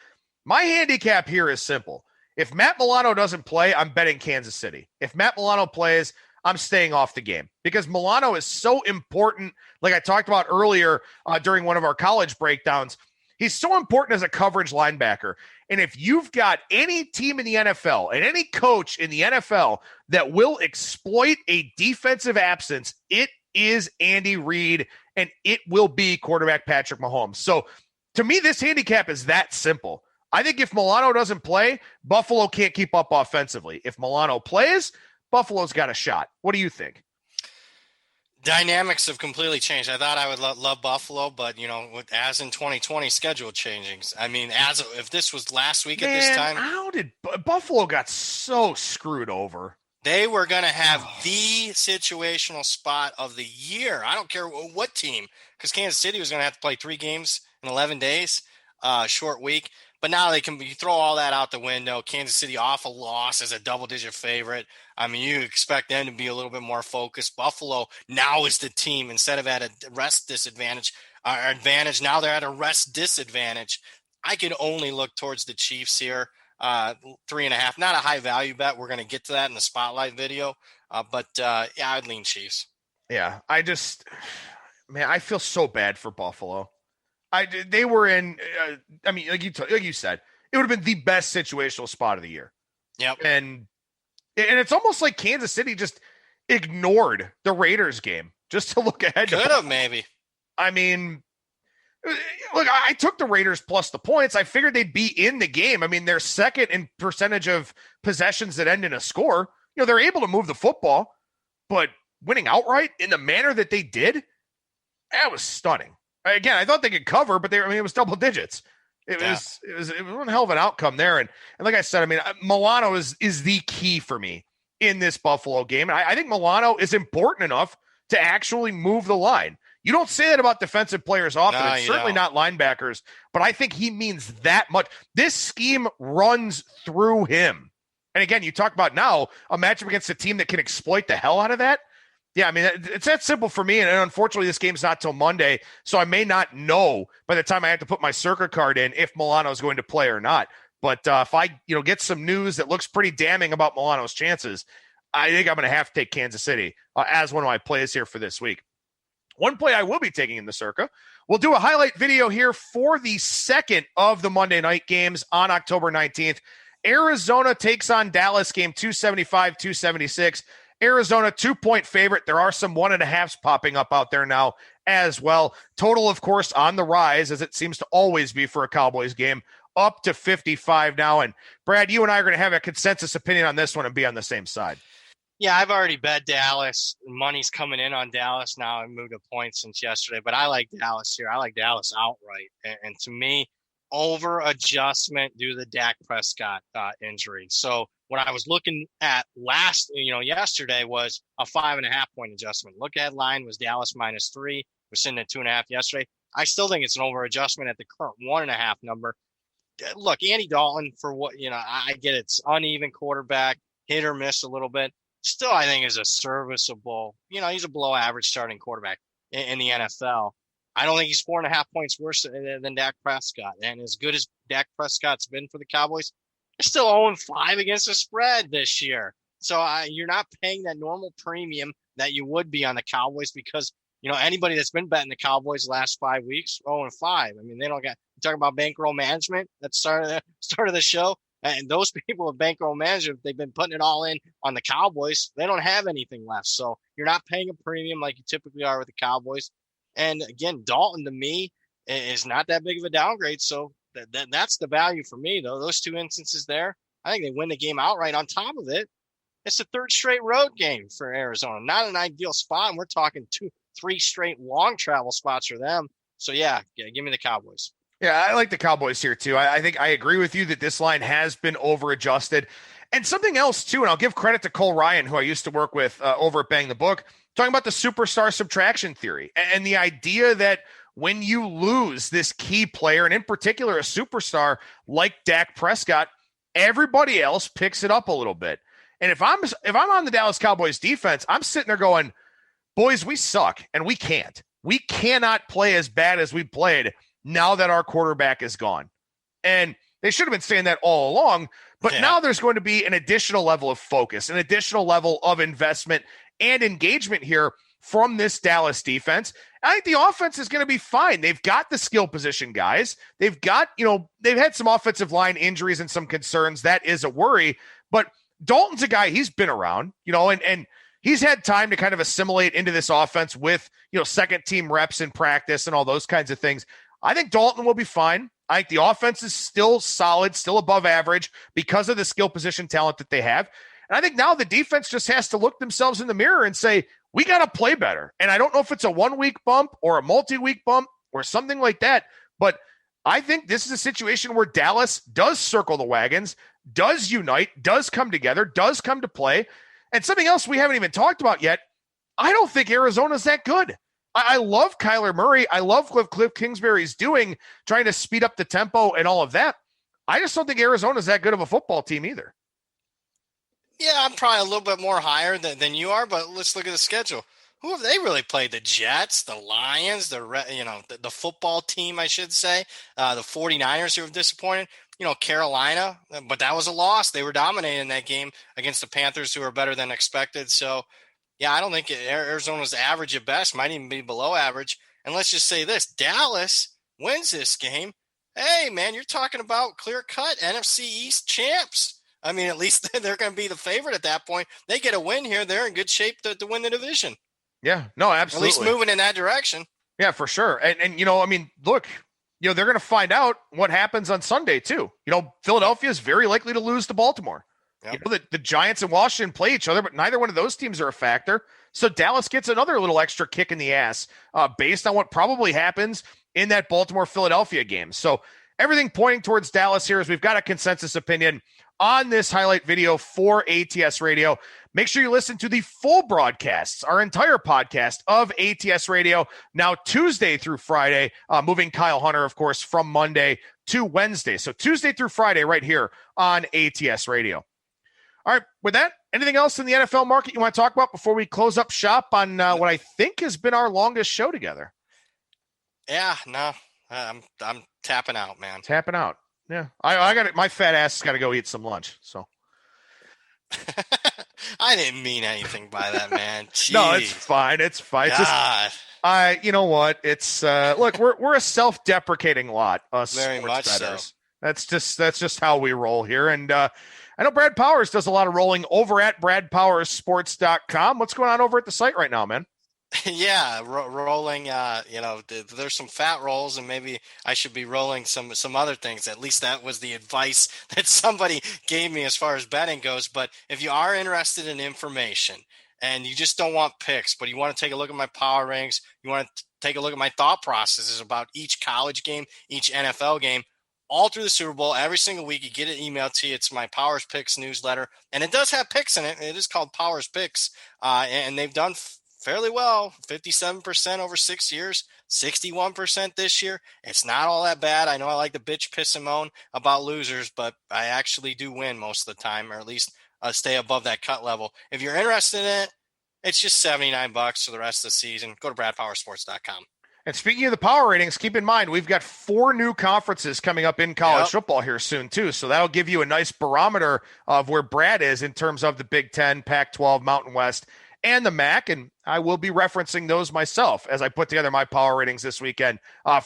My handicap here is simple. If Matt Milano doesn't play, I'm betting Kansas City. If Matt Milano plays, I'm staying off the game because Milano is so important. Like I talked about earlier during one of our college breakdowns, he's so important as a coverage linebacker. And if you've got any team in the NFL and any coach in the NFL that will exploit a defensive absence, it is Andy Reid, and it will be quarterback Patrick Mahomes. So to me, this handicap is that simple. I think if Milano doesn't play, Buffalo can't keep up offensively. If Milano plays, Buffalo's got a shot. What do you think? Dynamics have completely changed. I thought I would love Buffalo, but as in 2020 schedule changings. I mean, if this was last week at this time, how did Buffalo got so screwed over? They were going to have the situational spot of the year. I don't care what team, because Kansas City was going to have to play 3 games in 11 days, short week. But now you throw all that out the window. Kansas City off a loss as a double-digit favorite. I mean, you expect them to be a little bit more focused. Buffalo now is the team, instead of at a rest disadvantage, advantage, now they're at a rest disadvantage. I can only look towards the Chiefs here. 3.5, not a high value bet. We're going to get to that in the spotlight video. But I'd lean Chiefs. Yeah, I feel so bad for Buffalo. They were in, like you said, it would have been the best situational spot of the year. Yep. And it's almost like Kansas City just ignored the Raiders game just to look ahead. Could have, maybe. I mean, look, I took the Raiders plus the points. I figured they'd be in the game. I mean, they're second in percentage of possessions that end in a score. they're able to move the football, but winning outright in the manner that they did, that was stunning. Again, I thought they could cover, but it was double digits. It was one hell of an outcome there. And like I said, Milano is the key for me in this Buffalo game. And I think Milano is important enough to actually move the line. You don't say that about defensive players often. It's certainly not linebackers, but I think he means that much. This scheme runs through him. And again, you talk about now a matchup against a team that can exploit the hell out of that. Yeah, it's that simple for me, and unfortunately this game's not till Monday, so I may not know by the time I have to put my Circa card in if Milano's going to play or not. But if I get some news that looks pretty damning about Milano's chances, I think I'm going to have to take Kansas City as one of my plays here for this week. One play I will be taking in the Circa. We'll do a highlight video here for the second of the Monday night games on October 19th. Arizona takes on Dallas, game 275-276. Arizona 2-point favorite. There are some 1.5s popping up out there now as well. Total, of course, on the rise, as it seems to always be for a Cowboys game, up to 55 now. And Brad, you and I are going to have a consensus opinion on this one and be on the same side. Yeah, I've already bet Dallas. Money's coming in on Dallas now. I moved a point since yesterday, but I like Dallas here. I like Dallas outright. And to me, over adjustment due to the Dak Prescott injury. So what I was looking at yesterday was a 5.5 point adjustment. Look at line was Dallas -3. We're sitting at 2.5 yesterday. I still think it's an over adjustment at the current 1.5 number. Look, Andy Dalton, for what, I get it's uneven quarterback, hit or miss a little bit. Still, I think is a serviceable, he's a below average starting quarterback in the NFL. I don't think he's 4.5 points worse than Dak Prescott. And as good as Dak Prescott's been for the Cowboys, they're still 0-5 against the spread this year. So you're not paying that normal premium that you would be on the Cowboys because, anybody that's been betting the Cowboys the last 5 weeks, 0-5. They don't got – talk about Bankroll Management at the start of the show. And those people with Bankroll Management, they've been putting it all in on the Cowboys. They don't have anything left. So you're not paying a premium like you typically are with the Cowboys. And again, Dalton to me is not that big of a downgrade. So that's the value for me, though. Those two instances there, I think they win the game outright. On top of it, it's the third straight road game for Arizona. Not an ideal spot. And we're talking 2-3 straight long travel spots for them. So yeah, give me the Cowboys. Yeah, I like the Cowboys here too. I think I agree with you that this line has been over adjusted. And something else too, and I'll give credit to Cole Ryan, who I used to work with over at Bang the Book, talking about the superstar subtraction theory and the idea that when you lose this key player, and in particular a superstar like Dak Prescott, everybody else picks it up a little bit. And if I'm on the Dallas Cowboys defense, I'm sitting there going, boys, we suck and we can't. We cannot play as bad as we played now that our quarterback is gone. And they should have been saying that all along, but now there's going to be an additional level of focus, an additional level of investment and engagement here from this Dallas defense. I think the offense is going to be fine. They've got the skill position guys. They've got, they've had some offensive line injuries and some concerns. That is a worry, but Dalton's a guy, he's been around, and he's had time to kind of assimilate into this offense with, second team reps in practice and all those kinds of things. I think Dalton will be fine. I think the offense is still solid, still above average because of the skill position talent that they have. And I think now the defense just has to look themselves in the mirror and say, we got to play better. And I don't know if it's a 1 week bump or a multi-week bump or something like that, but I think this is a situation where Dallas does circle the wagons, does unite, does come together, does come to play. And something else we haven't even talked about yet, I don't think Arizona's that good. I love Kyler Murray. I love what Cliff Kingsbury's doing, trying to speed up the tempo and all of that. I just don't think Arizona's that good of a football team either. Yeah, I'm probably a little bit more higher than you are, but let's look at the schedule. Who have they really played? The Jets, the Lions, the football team, I should say, the 49ers who have disappointed, Carolina, but that was a loss. They were dominating that game against the Panthers who are better than expected. So, yeah, I don't think Arizona's average at best, might even be below average. And let's just say this, Dallas wins this game. Hey, man, you're talking about clear-cut NFC East champs. At least they're going to be the favorite at that point. They get a win here. They're in good shape to win the division. Yeah, no, absolutely. At least moving in that direction. Yeah, for sure. And look, they're going to find out what happens on Sunday too. Philadelphia is very likely to lose to Baltimore. Yep. You know, the Giants and Washington play each other, but neither one of those teams are a factor. So Dallas gets another little extra kick in the ass based on what probably happens in that Baltimore-Philadelphia game. So everything pointing towards Dallas here is we've got a consensus opinion on this highlight video for ATS Radio. Make sure you listen to the full broadcasts, our entire podcast of ATS Radio, now Tuesday through Friday, moving Kyle Hunter, of course, from Monday to Wednesday. So Tuesday through Friday right here on ATS Radio. All right, with that, anything else in the NFL market you want to talk about before we close up shop on what I think has been our longest show together? Yeah, no, I'm tapping out, man. Tapping out. Yeah, I got it. My fat ass has got to go eat some lunch. So I didn't mean anything by that, man. Jeez. No, it's fine. It's fine. It's just, you know what? It's look, we're a self-deprecating lot, us very sports much bettors. So. That's just how we roll here. And I know Brad Powers does a lot of rolling over at bradpowersports.com. What's going on over at the site right now, man? Yeah, rolling. There's some fat rolls, and maybe I should be rolling some other things. At least that was the advice that somebody gave me as far as betting goes. But if you are interested in information and you just don't want picks, but you want to take a look at my power ranks, you want to take a look at my thought processes about each college game, each NFL game, all through the Super Bowl, every single week, you get an email to you. It's my Powers Picks newsletter, and it does have picks in it. It is called Powers Picks, and they've done fairly well, 57% over 6 years, 61% this year. It's not all that bad. I know I like to bitch, piss, and moan about losers, but I actually do win most of the time, or at least stay above that cut level. If you're interested in it, it's just $79 for the rest of the season. Go to bradpowersports.com. And speaking of the power ratings, keep in mind, we've got 4 new conferences coming up in college football here soon, too. So that'll give you a nice barometer of where Brad is in terms of the Big Ten, Pac-12, Mountain West, and the MAC, and I will be referencing those myself as I put together my power ratings this weekend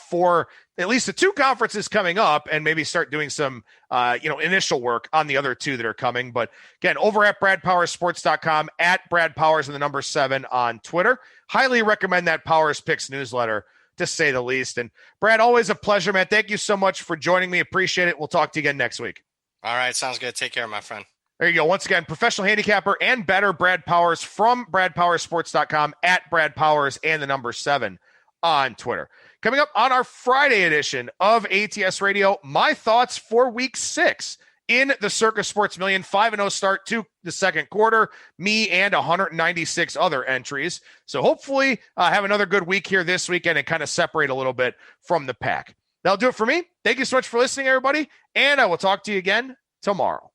for at least the 2 conferences coming up, and maybe start doing some initial work on the other 2 that are coming. But again, over at bradpowersports.com, at Brad Powers and the number 7 on Twitter. Highly recommend that Powers Picks newsletter, to say the least. And Brad, always a pleasure, man. Thank you so much for joining me. Appreciate it. We'll talk to you again next week. All right, sounds good. Take care, my friend. There you go. Once again, professional handicapper and bettor Brad Powers from bradpowersports.com, at Brad Powers and the number 7 on Twitter. Coming up on our Friday edition of ATS Radio, my thoughts for week 6 in the Circus Sports Million. 5-0 start to the second quarter, me and 196 other entries. So hopefully have another good week here this weekend and kind of separate a little bit from the pack. That'll do it for me. Thank you so much for listening, everybody, and I will talk to you again tomorrow.